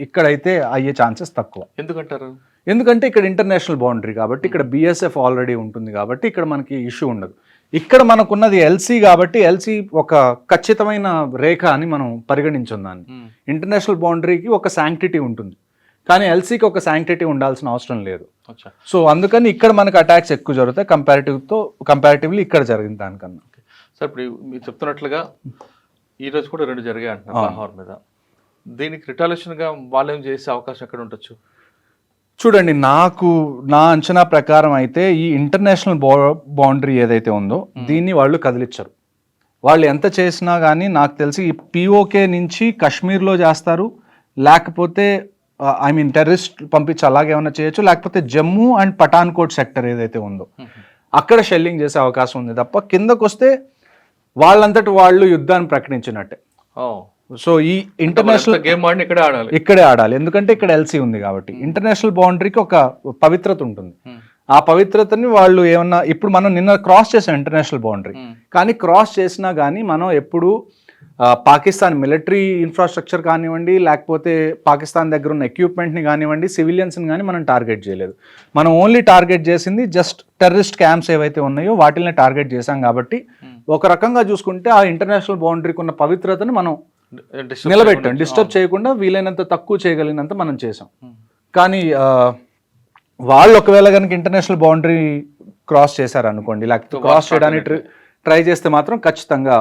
ఇక్కడైతే అయ్యే ఛాన్సెస్ తక్కువ. ఎందుకంటారు? ఎందుకంటే ఇక్కడ ఇంటర్నేషనల్ బౌండరీ కాబట్టి, ఇక్కడ బిఎస్ఎఫ్ ఆల్రెడీ ఉంటుంది కాబట్టి ఇక్కడ మనకి ఇష్యూ ఉండదు. ఇక్కడ మనకున్నది ఎల్సీ కాబట్టి ఎల్సీ ఒక ఖచ్చితమైన రేఖ అని మనం పరిగణించాం దాన్ని. ఇంటర్నేషనల్ బౌండరీకి ఒక శాంక్టిటీ ఉంటుంది, కానీ ఎల్సీకి ఒక శాంక్టిటీ ఉండాల్సిన అవసరం లేదు. సో అందుకని ఇక్కడ మనకు అటాక్స్ ఎక్కువ జరుగుతాయి కంపారిటివ్లీ ఇక్కడ జరిగింది దానికన్నా. సార్ ఇప్పుడు మీరు చెప్తున్నట్లుగా ఈ రోజు కూడా 2 జరిగాయి అంటున్నారు లాహోర్ మీద. దీనికి రిటాలియేషన్గా వాళ్ళు ఏం చేసే అవకాశం ఎక్కడ ఉండొచ్చు? చూడండి, నా అంచనా ప్రకారం అయితే ఈ ఇంటర్నేషనల్ బౌండరీ ఏదైతే ఉందో దీన్ని వాళ్ళు కదిలించరు. వాళ్ళు ఎంత చేసినా కానీ నాకు తెలిసి ఈ పిఓకే నుంచి కాశ్మీర్లో చేస్తారు, లేకపోతే ఐ మీన్ టెర్రరిస్ట్ పంపించి అలాగే ఏమైనా చేయొచ్చు, లేకపోతే జమ్మూ అండ్ పఠాన్కోట్ సెక్టర్ ఏదైతే ఉందో అక్కడ షెల్లింగ్ చేసే అవకాశం ఉంది తప్ప కిందకు వస్తే వాళ్ళంతటి వాళ్ళు యుద్ధాన్ని ప్రకటించినట్టే. సో ఈ ఇంటర్నేషనల్ గేమ్ ఇక్కడే ఆడాలి, ఎందుకంటే ఇక్కడ ఎల్సీ ఉంది కాబట్టి. ఇంటర్నేషనల్ బౌండరీకి ఒక పవిత్రత ఉంటుంది, ఆ పవిత్రతని వాళ్ళు ఏమన్నా ఇప్పుడు మనం నిన్న క్రాస్ చేసాం ఇంటర్నేషనల్ బౌండరీ, కానీ క్రాస్ చేసినా కానీ మనం ఎప్పుడు పాకిస్తాన్ మిలిటరీ ఇన్ఫ్రాస్ట్రక్చర్ కానివ్వండి, లేకపోతే పాకిస్తాన్ దగ్గర ఉన్న ఎక్విప్మెంట్ని కానివ్వండి, సివిలియన్స్ని కానీ మనం టార్గెట్ చేయలేదు. మనం ఓన్లీ టార్గెట్ చేసింది జస్ట్ టెర్రరిస్ట్ క్యాంప్స్ ఏవైతే ఉన్నాయో వాటిని టార్గెట్ చేశాం. కాబట్టి ఒక రకంగా చూసుకుంటే ఆ ఇంటర్నేషనల్ బౌండరీకి ఉన్న పవిత్రతను మనం నిలబెట్టాం, డిస్టర్బ్ చేయకుండా వీలైనంత తక్కువ చేయగలిగినంత మనం చేసాం. కానీ వాళ్ళు ఒకవేళ కనుక ఇంటర్నేషనల్ బౌండరీ క్రాస్ చేశారనుకోండి, లేకపోతే క్రాస్ చేయడానికి ట్రై చేస్తే మాత్రం ఖచ్చితంగా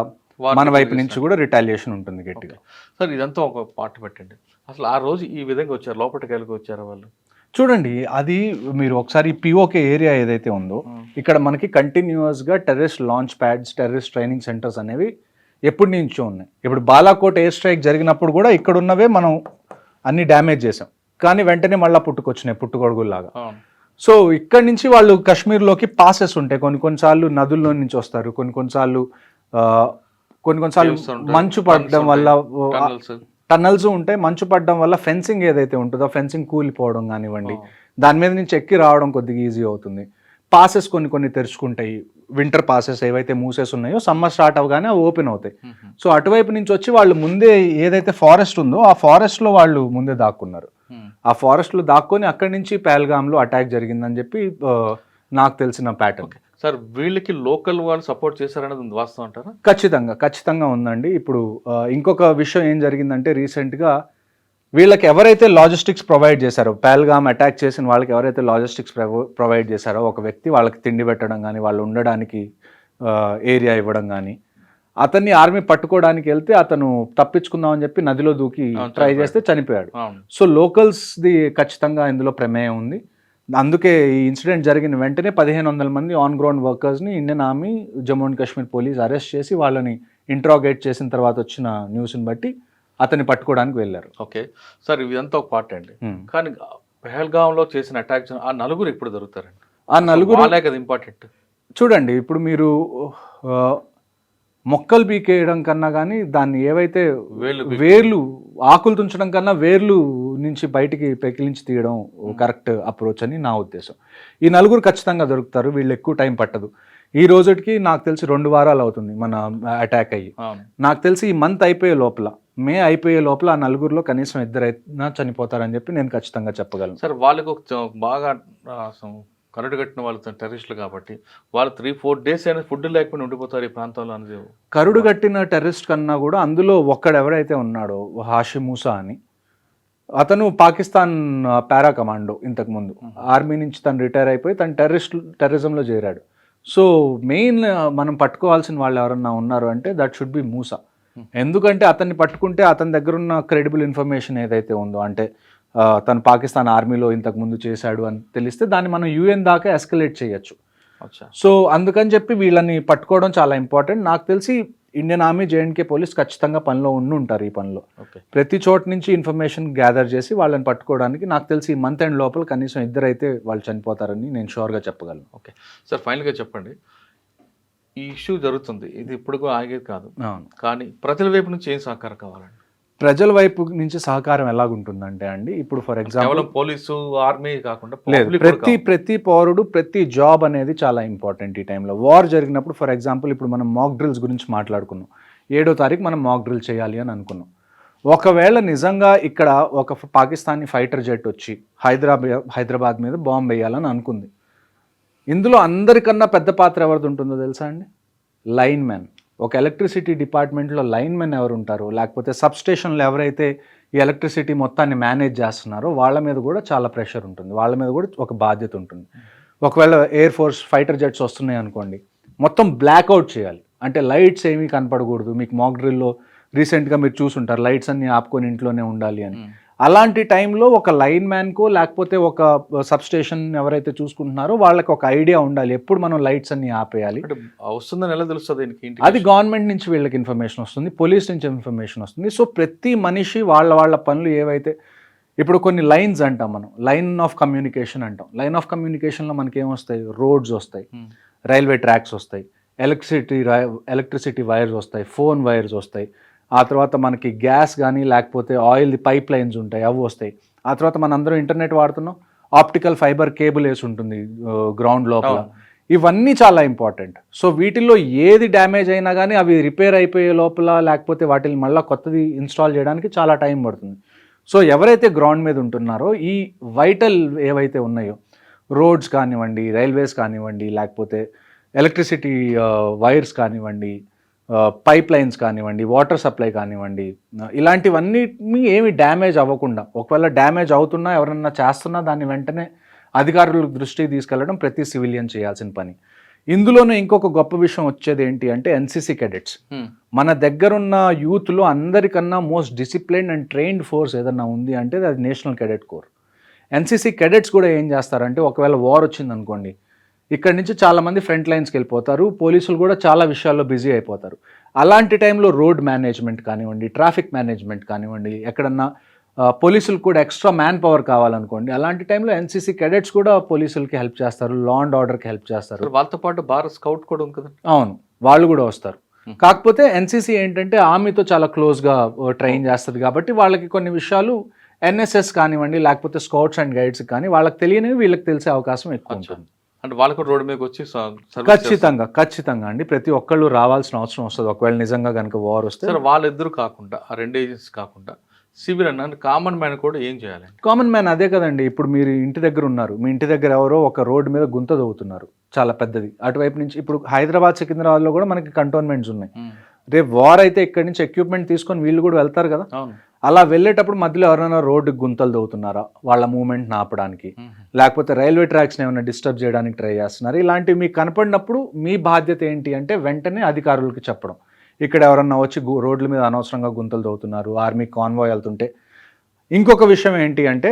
మన వైపు నుంచి కూడా రిటాలియేషన్ ఉంటుంది గట్టిగా. సార్ ఇదంతా ఒక పార్ట్ పెట్టండి, అసలు ఆ రోజు ఈ విధంగా వచ్చారు, లోపలికి వెళ్ళి వచ్చారు వాళ్ళు. చూడండి, అది మీరు ఒకసారి పిఓకే ఏరియా ఏదైతే ఉందో ఇక్కడ మనకి కంటిన్యూస్గా terrorist launch pods, terrorist training centres అనేవి ఎప్పటి నుంచో ఉన్నాయి. ఇప్పుడు బాలాకోట్ ఎయిర్ స్ట్రైక్ జరిగినప్పుడు కూడా ఇక్కడ ఉన్నవే మనం అన్ని డ్యామేజ్ చేసాం, కానీ వెంటనే మళ్ళీ పుట్టుకొచ్చినాయి పుట్టుగొడుగుల్లాగా. సో ఇక్కడి నుంచి వాళ్ళు కాశ్మీర్లోకి పాసెస్ ఉంటాయి, కొన్నిసార్లు నదుల్లో నుంచి వస్తారు, కొన్నిసార్లు మంచు పడడం వల్ల టన్నల్స్ ఉంటాయి, మంచు పడడం వల్ల ఫెన్సింగ్ ఏదైతే ఉంటుందో ఫెన్సింగ్ కూలిపోవడం కానివ్వండి, దాని మీద నుంచి ఎక్కి రావడం కొద్దిగా ఈజీ అవుతుంది. పాసెస్ కొన్ని తెరుచుకుంటాయి, వింటర్ పాసెస్ ఏవైతే మూసెస్ ఉన్నాయో సమ్మర్ స్టార్ట్ అవగానే అవి ఓపెన్ అవుతాయి. సో అటువైపు నుంచి వచ్చి వాళ్ళు ముందే ఏదైతే ఫారెస్ట్ ఉందో ఆ ఫారెస్ట్లో వాళ్ళు ముందే దాక్కున్నారు, ఆ ఫారెస్ట్లో దాక్కొని అక్కడి నుంచి పహల్గామ్లో అటాక్ జరిగిందని చెప్పి నాకు తెలిసిన ప్యాటర్న్. సార్ వీళ్ళకి లోకల్ వాళ్ళు సపోర్ట్ చేశారనేది వాస్తవం అంటారా? ఖచ్చితంగా ఉందండి. ఇప్పుడు ఇంకొక విషయం ఏం జరిగిందంటే, రీసెంట్గా వీళ్ళకి ఎవరైతే లాజిస్టిక్స్ ప్రొవైడ్ చేశారో, పహల్గామ్ అటాక్ చేసిన వాళ్ళకి ఎవరైతే లాజిస్టిక్స్ ప్రొవైడ్ చేశారో ఒక వ్యక్తి, వాళ్ళకి తిండి పెట్టడం కానీ వాళ్ళు ఉండడానికి ఏరియా ఇవ్వడం కానీ, అతన్ని ఆర్మీ పట్టుకోవడానికి వెళ్తే అతను తప్పించుకుందామని చెప్పి నదిలో దూకి ట్రై చేస్తే చనిపోయాడు. సో లోకల్స్ది ఖచ్చితంగా ఇందులో ప్రమేయం ఉంది. అందుకే ఈ ఇన్సిడెంట్ జరిగిన వెంటనే 1500 మంది ఆన్ గ్రౌండ్ వర్కర్స్ని Indian army, Jammu and Kashmir police arrest చేసి వాళ్ళని ఇంట్రాగేట్ చేసిన తర్వాత వచ్చిన న్యూస్ని బట్టి అతన్ని పట్టుకోవడానికి వెళ్ళారు. ఓకే సార్, ఇదంతా ఒక పార్ట్ అండి. కానీ పహల్గామ్లో చేసిన అటాక్ ఆ నలుగురు ఇప్పుడు దొరుకుతారండి. ఆ నలుగురు కదా ఇంపార్టెంట్. చూడండి, ఇప్పుడు మీరు మొక్కలు పీకేయడం కన్నా కానీ దాన్ని ఏవైతే వేళ్ళు వేర్లు ఆకులు తుంచడం కన్నా వేర్లు నుంచి బయటికి పెకిలించి తీయడం కరెక్ట్ అప్రోచ్ అని నా ఉద్దేశం. ఈ నలుగురు ఖచ్చితంగా దొరుకుతారు, వీళ్ళు ఎక్కువ టైం పట్టదు. ఈ రోజుకి నాకు తెలిసి 2 వారాలు అవుతుంది మన అటాక్ అయ్యి. నాకు తెలిసి ఈ మంత్ అయిపోయే లోపల, మే అయిపోయే లోపల ఆ నలుగురిలో కనీసం 2 అయినా చనిపోతారని చెప్పి నేను ఖచ్చితంగా చెప్పగలను. సార్ వాళ్ళకి ఒక బాగా కరడు కట్టిన వాళ్ళు టెర్రరిస్టులు కాబట్టి వాళ్ళు 3-4 డేస్ అయినా ఫుడ్ లేకపోయినా ఉండిపోతారు ఈ ప్రాంతంలో అనేది. కరుడు కట్టిన టెర్రరిస్ట్ కన్నా కూడా అందులో ఒక్కడెవరైతే ఉన్నాడో హాషిమ్ మూసా అని, అతను పాకిస్తాన్ పారా కమాండో, ఇంతకుముందు ఆర్మీ నుంచి తను రిటైర్ అయిపోయి తను టెర్రరిజంలో చేరాడు. సో మెయిన్ మనం పట్టుకోవాల్సిన వాళ్ళు ఎవరన్నా ఉన్నారు అంటే దట్ షుడ్ బి మూసా. ఎందుకంటే అతన్ని పట్టుకుంటే అతని దగ్గర ఉన్న క్రెడిబుల్ ఇన్ఫర్మేషన్ ఏదైతే ఉందో, అంటే తను పాకిస్తాన్ ఆర్మీలో ఇంతకుముందు చేశాడు అని తెలిస్తే దాన్ని మనం UN దాకా ఎస్కలేట్ చేయొచ్చు. సో అందుకని చెప్పి వీళ్ళని పట్టుకోవడం చాలా ఇంపార్టెంట్. నాకు తెలిసి ఇండియన్ ఆర్మీ, JNK పోలీస్ ఖచ్చితంగా పనిలో ఉంటారు. ఈ పనిలో ప్రతి చోట నుంచి ఇన్ఫర్మేషన్ గ్యాదర్ చేసి వాళ్ళని పట్టుకోవడానికి నాకు తెలిసి ఈ మంత్ ఎండ్ లోపల కనీసం 2 అయితే వాళ్ళు చనిపోతారని నేను షూర్గా చెప్పగలను. ఓకే సార్, ఫైనల్గా చెప్పండి, ఈ ఇష్యూ జరుగుతుంది, ఇది ఇప్పుడు ఆగేది కాదు, కానీ ప్రజల వైపు నుంచి ఏం సహకారం కావాలండి? ప్రజల వైపు నుంచి సహకారం ఎలాగుంటుందంటే అండి, ఇప్పుడు ఫర్ ఎగ్జాంపుల్ పోలీసు, ఆర్మీ కాకుండా ప్రతి పౌరుడు, ప్రతి జాబ్ అనేది చాలా ఇంపార్టెంట్. ఈ టైంలో వార్ జరిగినప్పుడు ఫర్ ఎగ్జాంపుల్ ఇప్పుడు మనం మాక్ డ్రిల్స్ గురించి మాట్లాడుకున్నాం. 7వ తారీఖు మనం మాక్ డ్రిల్ చేయాలి అని అనుకున్నాం. ఒకవేళ నిజంగా ఇక్కడ ఒక పాకిస్తానీ ఫైటర్ జెట్ వచ్చి హైదరాబాద్ మీద బాంబు వేయాలని అనుకుంది, ఇందులో అందరికన్నా పెద్ద పాత్ర ఎవరిది ఉంటుందో తెలుసా అండి? Line man. ఒక ఎలక్ట్రిసిటీ డిపార్ట్మెంట్లో లైన్ మెన్ ఎవరు ఉంటారో, లేకపోతే సబ్స్టేషన్లో ఎవరైతే ఈ ఎలక్ట్రిసిటీ మొత్తాన్ని మేనేజ్ చేస్తున్నారో వాళ్ళ మీద కూడా చాలా ప్రెషర్ ఉంటుంది, వాళ్ళ మీద కూడా ఒక బాధ్యత ఉంటుంది. ఒకవేళ ఎయిర్ ఫోర్స్ ఫైటర్ జెట్స్ వస్తున్నాయి అనుకోండి, మొత్తం బ్లాక్అవుట్ చేయాలి, అంటే లైట్స్ ఏమీ కనపడకూడదు. మీకు మాక్ డ్రిల్లో రీసెంట్గా మీరు చూసుంటారు, లైట్స్ అన్ని ఆపుకొని ఇంట్లోనే ఉండాలి అని. అలాంటి టైంలో ఒక లైన్ మ్యాన్కో లేకపోతే ఒక సబ్స్టేషన్ ఎవరైతే చూసుకుంటున్నారో వాళ్ళకి ఒక ఐడియా ఉండాలి, ఎప్పుడు మనం లైట్స్ అన్ని ఆపేయాలి. వస్తుందని ఎలా తెలుస్తుంది? అది గవర్నమెంట్ నుంచి వీళ్ళకి ఇన్ఫర్మేషన్ వస్తుంది, పోలీస్ నుంచి ఇన్ఫర్మేషన్ వస్తుంది. సో ప్రతి మనిషి వాళ్ళ పనులు ఏవైతే, ఇప్పుడు కొన్ని లైన్స్ అంటాం మనం, లైన్ ఆఫ్ కమ్యూనికేషన్ అంటాం. లైన్ ఆఫ్ కమ్యూనికేషన్లో మనకి ఏమొస్తాయి? రోడ్స్ వస్తాయి, రైల్వే ట్రాక్స్ వస్తాయి, ఎలక్ట్రిసిటీ వైర్స్ వస్తాయి, ఫోన్ వైర్స్ వస్తాయి, ఆ తర్వాత మనకి గ్యాస్ కానీ లేకపోతే ఆయిల్ పైప్ లైన్స్ ఉంటాయి, అవి వస్తాయి. ఆ తర్వాత మనందరం ఇంటర్నెట్ వాడుతున్నాం, ఆప్టికల్ ఫైబర్ కేబుల్ వేసి ఉంటుంది గ్రౌండ్ లోపల. ఇవన్నీ చాలా ఇంపార్టెంట్. సో వీటిల్లో ఏది డ్యామేజ్ అయినా కానీ అవి రిపేర్ అయిపోయే లోపల, లేకపోతే వాటిని మళ్ళీ కొత్తది ఇన్స్టాల్ చేయడానికి చాలా టైం పడుతుంది. సో ఎవరైతే గ్రౌండ్ మీద ఉంటున్నారో ఈ వైటల్ ఏవైతే ఉన్నాయో, రోడ్స్ కానివ్వండి, రైల్వేస్ కానివ్వండి, లేకపోతే ఎలక్ట్రిసిటీ వైర్స్ కానివ్వండి, పైప్ లైన్స్ కానివ్వండి, వాటర్ సప్లై కానివ్వండి, ఇలాంటివన్నీ ఏమి డ్యామేజ్ అవ్వకుండా, ఒకవేళ డ్యామేజ్ అవుతున్నా ఎవరన్నా చేస్తున్నా దాన్ని వెంటనే అధికారుల దృష్టికి తీసుకెళ్లడం ప్రతి సివిలియన్ చేయాల్సిన పని. ఇందులోనే ఇంకొక గొప్ప విషయం వచ్చేది ఏంటి అంటే NCC cadets. మన దగ్గరున్న యూత్లో అందరికన్నా most disciplined and trained force ఏదన్నా ఉంది అంటే అది national cadet core. NCC cadets కూడా ఏం చేస్తారంటే, ఒకవేళ వార్ వచ్చింది అనుకోండి, ఇక్కడి నుంచి చాలామంది ఫ్రంట్ లైన్స్కి వెళ్ళిపోతారు, పోలీసులు కూడా చాలా విషయాల్లో బిజీ అయిపోతారు. అలాంటి టైంలో రోడ్ మేనేజ్మెంట్ కానివ్వండి, ట్రాఫిక్ మేనేజ్మెంట్ కానివ్వండి, ఎక్కడన్నా పోలీసులు కూడా ఎక్స్ట్రా మ్యాన్ పవర్ కావాలనుకోండి, అలాంటి టైంలో NCC cadets కూడా పోలీసులకి హెల్ప్ చేస్తారు, లా అండ్ ఆర్డర్కి హెల్ప్ చేస్తారు. వాళ్ళతో పాటు భారత్ స్కౌట్ కూడా ఉంది కదా? అవును, వాళ్ళు కూడా వస్తారు. కాకపోతే NCC ఏంటంటే ఆర్మీతో చాలా క్లోజ్గా ట్రైన్ చేస్తుంది కాబట్టి వాళ్ళకి కొన్ని విషయాలు NSS కానివ్వండి, లేకపోతే స్కౌట్స్ అండ్ గైడ్స్ కానీ వాళ్ళకి తెలియనివి వీళ్ళకి తెలిసే అవకాశం ఎక్కువ ఉంటుంది. అంటే వాళ్ళకు రోడ్డు మీదకి వచ్చి ఖచ్చితంగా అండి, ప్రతి ఒక్కళ్ళు రావాల్సిన అవసరం వస్తుంది ఒకవేళ నిజంగా కనుక వార్ వస్తే. సార్ వాళ్ళిద్దరు కాకుండా, ఆ 2 ఏజెన్సీస్ కాకుండా సివిల్ అన్న కామన్ మ్యాన్ కూడా ఏం చేయాలి? కామన్ మ్యాన్ అదే కదండి, ఇప్పుడు మీరు ఇంటి దగ్గర ఉన్నారు, మీ ఇంటి దగ్గర ఎవరో ఒక రోడ్డు మీద గుంత తవ్వుతున్నారు చాలా పెద్దది, అటువైపు నుంచి ఇప్పుడు హైదరాబాద్ సికింద్రాబాద్లో కూడా మనకి కంటోన్మెంట్స్ ఉన్నాయి. రేపు వార్ అయితే ఇక్కడి నుంచి ఎక్విప్మెంట్ తీసుకొని వీళ్ళు కూడా వెళ్తారు కదా, అలా వెళ్ళేటప్పుడు మధ్యలో ఎవరైనా రోడ్డుకి గుంతలు తవ్వుతున్నారా వాళ్ళ మూవ్మెంట్ ఆపడానికి, లేకపోతే రైల్వే ట్రాక్స్ని ఏమైనా డిస్టర్బ్ చేయడానికి ట్రై చేస్తున్నారు, ఇలాంటివి మీకు కనపడినప్పుడు మీ బాధ్యత ఏంటి అంటే వెంటనే అధికారులకు చెప్పడం. ఇక్కడ ఎవరన్నా వచ్చి రోడ్ల మీద అనవసరంగా గుంతలు తవ్వుతున్నారు, ఆర్మీ కాన్వాయ్ వెళ్తుంటే. ఇంకొక విషయం ఏంటి అంటే,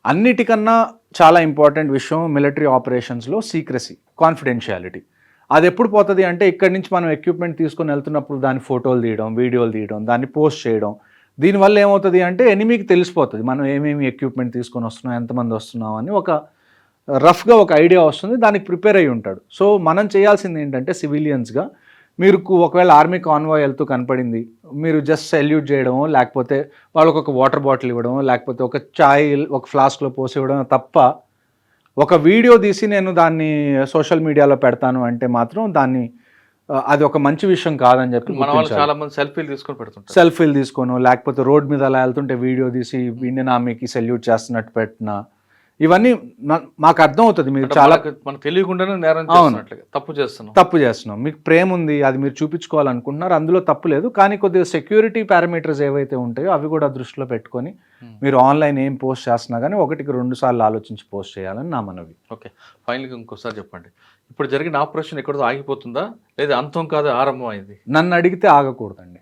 అన్నిటికన్నా చాలా ఇంపార్టెంట్ విషయం మిలిటరీ ఆపరేషన్స్లో సీక్రసీ, కాన్ఫిడెన్షియాలిటీ. అది ఎప్పుడు పోతుంది అంటే, ఇక్కడి నుంచి మనం ఎక్విప్మెంట్ తీసుకొని వెళ్తున్నప్పుడు దాని ఫోటోలు తీయడం, వీడియోలు తీయడం, దాన్ని పోస్ట్ చేయడం, దీనివల్ల ఏమవుతుంది అంటే ఎనిమికి తెలిసిపోతుంది మనం ఏమేమి ఎక్విప్మెంట్ తీసుకొని వస్తున్నాం, ఎంతమంది వస్తున్నాం అని ఒక రఫ్గా ఒక ఐడియా వస్తుంది, దానికి ప్రిపేర్ అయ్యి ఉంటాడు. సో మనం చేయాల్సింది ఏంటంటే సివిలియన్స్గా మీరు ఒకవేళ ఆర్మీ కాన్వాయ్ వెళ్తూ కనపడింది, మీరు జస్ట్ సెల్యూట్ చేయడమో లేకపోతే వాళ్ళకు ఒక వాటర్ బాటిల్ ఇవ్వడమో లేకపోతే ఒక చాయ్ ఒక ఫ్లాస్క్లో పోసి ఇవ్వడం తప్ప ఒక వీడియో తీసి నేను దాన్ని సోషల్ మీడియాలో పెడతాను అంటే మాత్రం దాన్ని అది ఒక మంచి విషయం కాదని చెప్పి మన వాళ్ళు చాలా మంది సెల్ఫీలు తీసుకొని పెడుతుంటారు. సెల్ఫీలు తీసుకోను లేకపోతే రోడ్ మీద అలా వెళ్తుంటే వీడియో తీసి ఇండియన్ ఆర్మీకి సెల్యూట్ చేస్తున్నట్టు పెట్టిన ఇవన్నీ మాకు అర్థం అవుతుంది. మీరు చాలా మనకు తెలియకుండానే నేరం చేస్తున్నట్లుగా తప్పు చేస్తున్నాం. మీకు ప్రేమ ఉంది, అది మీరు చూపించుకోవాలనుకుంటున్నారు, అందులో తప్పు లేదు. కానీ కొద్దిగా సెక్యూరిటీ పారామీటర్స్ ఏవైతే ఉంటాయో అవి కూడా దృష్టిలో పెట్టుకొని మీరు ఆన్లైన్ ఏం పోస్ట్ చేస్తున్నా కానీ 1-2 సార్లు ఆలోచించి పోస్ట్ చేయాలని నా మనవి. ఓకే, ఫైనల్గా ఇంకోసారి చెప్పండి, ఇప్పుడు జరిగిన ఆపరేషన్ ఎక్కడో ఆగిపోతుందా లేదా అంతం కాదు ఆరంభం అయింది? నన్ను అడిగితే ఆగకూడదండి,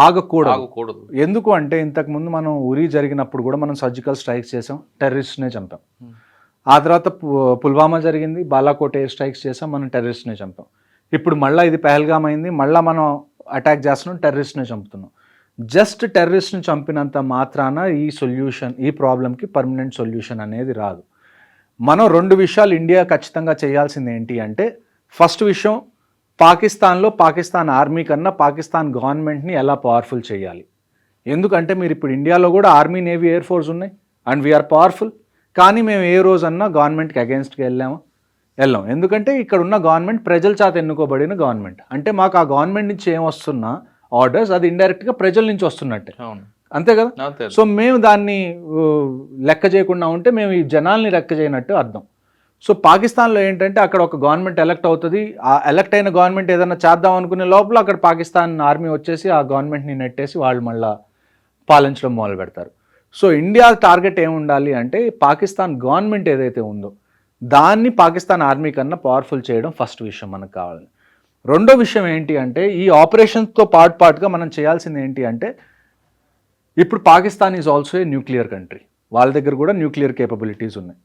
ఆగకూడదు. ఎందుకు అంటే ఇంతకుముందు మనం ఉరి జరిగినప్పుడు కూడా మనం సర్జికల్ స్ట్రైక్స్ చేసాం, టెర్రరిస్ట్నే చంపాం. ఆ తర్వాత పుల్వామా జరిగింది, బాలాకోట్ ఎయిర్ స్ట్రైక్స్ చేసాం, మనం టెర్రరిస్ట్నే చంపాం. ఇప్పుడు మళ్ళీ ఇది పహల్గామ్ అయింది, మళ్ళీ మనం అటాక్ చేస్తున్నాం, టెర్రరిస్ట్నే చంపుతున్నాం. జస్ట్ టెర్రరిస్ట్ని చంపినంత మాత్రాన ఈ ప్రాబ్లంకి పర్మనెంట్ సొల్యూషన్ అనేది రాదు. మనం 2 విషయాలు ఇండియా ఖచ్చితంగా చేయాల్సింది ఏంటి అంటే, ఫస్ట్ విషయం పాకిస్తాన్ ఆర్మీ కన్నా పాకిస్తాన్ గవర్నమెంట్ని ఎలా పవర్ఫుల్ చేయాలి. ఎందుకంటే మీరు ఇప్పుడు ఇండియాలో కూడా ఆర్మీ, నేవీ, ఎయిర్ ఫోర్స్ ఉన్నాయి అండ్ వీఆర్ పవర్ఫుల్. కానీ మేము ఏ రోజన్నా గవర్నమెంట్కి అగేన్స్ట్కి వెళ్ళాం. ఎందుకంటే ఇక్కడ ఉన్న గవర్నమెంట్ ప్రజల చేత ఎన్నుకోబడిన గవర్నమెంట్. అంటే మాకు ఆ గవర్నమెంట్ నుంచి ఏమొస్తున్నా ఆర్డర్స్ అది ఇండైరెక్ట్గా ప్రజల నుంచి వస్తున్నట్టే, అంతే కదా. సో మేము దాన్ని లెక్క చేయకుండా ఉంటే మేము ఈ జనాల్ని లెక్క చేయనట్టు అర్థం. సో పాకిస్తాన్లో ఏంటంటే అక్కడ ఒక గవర్నమెంట్ ఎలక్ట్ అవుతుంది, ఆ ఎలక్ట్ అయిన గవర్నమెంట్ ఏదైనా చేద్దాం అనుకునే లోపల అక్కడ పాకిస్తాన్ ఆర్మీ వచ్చేసి ఆ గవర్నమెంట్ని నెట్టేసి వాళ్ళు మళ్ళీ పాలించడం మొదలు పెడతారు. సో ఇండియా టార్గెట్ ఏముండాలి అంటే పాకిస్తాన్ గవర్నమెంట్ ఏదైతే ఉందో దాన్ని పాకిస్తాన్ ఆర్మీ కన్నా పవర్ఫుల్ చేయడం ఫస్ట్ విషయం మనకు కావాలి. రెండో విషయం ఏంటి అంటే ఈ ఆపరేషన్స్తో పాటుగా మనం చేయాల్సింది ఏంటి అంటే, ఇప్పుడు Pakistan is also a nuclear country, వాళ్ళ దగ్గర కూడా న్యూక్లియర్ కేపబిలిటీస్ ఉన్నాయి.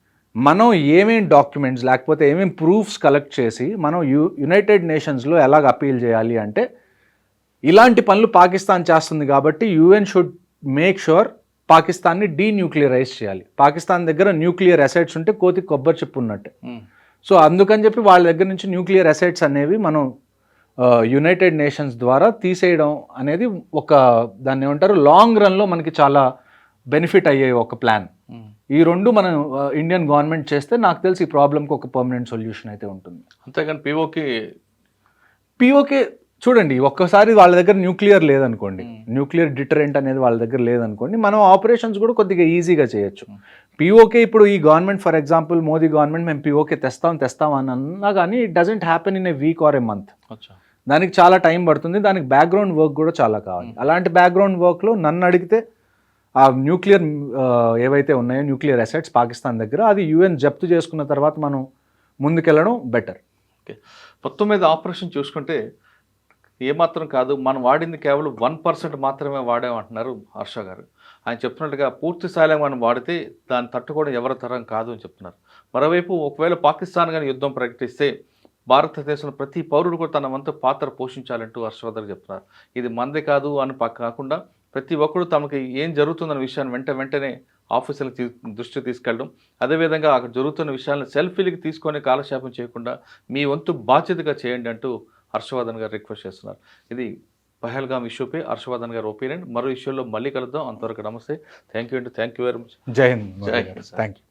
మనం ఏమేం డాక్యుమెంట్స్ లేకపోతే ఏమేం ప్రూఫ్స్ కలెక్ట్ చేసి మనం యునైటెడ్ నేషన్స్లో ఎలాగ అపీల్ చేయాలి అంటే, ఇలాంటి పనులు పాకిస్తాన్ చేస్తుంది కాబట్టి యుఎన్ షుడ్ మేక్ షూర్ పాకిస్తాన్ని డీన్యూక్లియరైజ్ చేయాలి. పాకిస్తాన్ దగ్గర న్యూక్లియర్ అసెట్స్ ఉంటే కోతికి కొబ్బరి చెప్పు ఉన్నట్టే. సో అందుకని చెప్పి వాళ్ళ దగ్గర నుంచి న్యూక్లియర్ అసెట్స్ అనేవి మనం యునైటెడ్ నేషన్స్ ద్వారా తీసేయడం అనేది దాన్ని ఏమంటారు లాంగ్ రన్లో మనకి చాలా బెనిఫిట్ అయ్యే ఒక ప్లాన్. ఈ 2 మనం ఇండియన్ గవర్నమెంట్ చేస్తే నాకు తెలిసి ఈ ప్రాబ్లంకి ఒక పర్మనెంట్ సొల్యూషన్ అయితే ఉంటుంది. అంతేగాని పిఓకే చూడండి, ఒక్కసారి వాళ్ళ దగ్గర న్యూక్లియర్ లేదనుకోండి, న్యూక్లియర్ డిటరెంట్ అనేది వాళ్ళ దగ్గర లేదనుకోండి, మనం ఆపరేషన్స్ కూడా కొద్దిగా ఈజీగా చేయొచ్చు. పిఓకే ఇప్పుడు ఈ government for example Modi government మేము పిఓకే తెస్తాం అని అన్నా కానీ it doesn't happen in a week or A month. దానికి చాలా టైం పడుతుంది, దానికి బ్యాక్గ్రౌండ్ వర్క్ కూడా చాలా కావాలి. అలాంటి బ్యాక్గ్రౌండ్ వర్క్లో నన్ను అడిగితే ఆ న్యూక్లియర్ ఏవైతే ఉన్నాయో న్యూక్లియర్ అసెట్స్ పాకిస్తాన్ దగ్గర అది యుఎన్ జప్తు చేసుకున్న తర్వాత మనం ముందుకెళ్ళడం బెటర్. ఓకే, మొత్తం మీద ఆపరేషన్ చూసుకుంటే ఏమాత్రం కాదు, మనం వాడింది కేవలం 1% మాత్రమే వాడామంటున్నారు హర్ష గారు. ఆయన చెప్తున్నట్టుగా పూర్తి స్థాయిలో మనం వాడితే దాన్ని తట్టుకోవడం ఎవరి తరం కాదు అని చెప్తున్నారు. మరోవైపు ఒకవేళ పాకిస్తాన్ కానీ యుద్ధం ప్రకటిస్తే భారతదేశంలో ప్రతి పౌరుడు కూడా తన వంతు పాత్ర పోషించాలంటూ హర్షవర్ధన్ చెప్తున్నారు. ఇది మందే కాదు అని కాకుండా ప్రతి ఒక్కరు తమకి ఏం జరుగుతుందన్న విషయాన్ని వెంటనే ఆఫీసులకు దృష్టి తీసుకెళ్ళడం, అదేవిధంగా అక్కడ జరుగుతున్న విషయాలను సెల్ఫీలకి తీసుకొని కాలక్షేపం చేయకుండా మీ వంతు బాధ్యతగా చేయండి అంటూ హర్షవర్ధన్ గారు రిక్వెస్ట్ చేస్తున్నారు. ఇది పహల్గామ్ ఇష్యూపై హర్షవర్ధన్ గారు ఒపీనియన్. మరో ఇష్యూలో మళ్ళీ కలుద్దాం. అంతవరకు నమస్తే. Thank you very much. జై Hind. Thank you.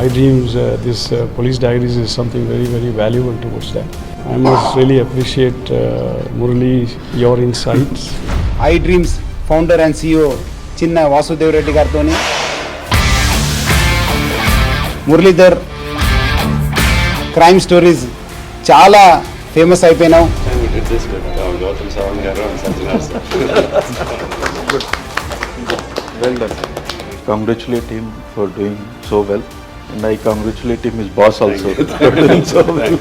iDreams, this police diaries is something very, very valuable towards that. I must really appreciate Murali, your insights. iDreams founder and CEO Chinna Vasudev Reddy gartoni Muralidhar crime stories చాలా famous అయిపోయినావు. Well done. Congratulate him for doing so well, and I congratulate him, his boss also, for doing so well.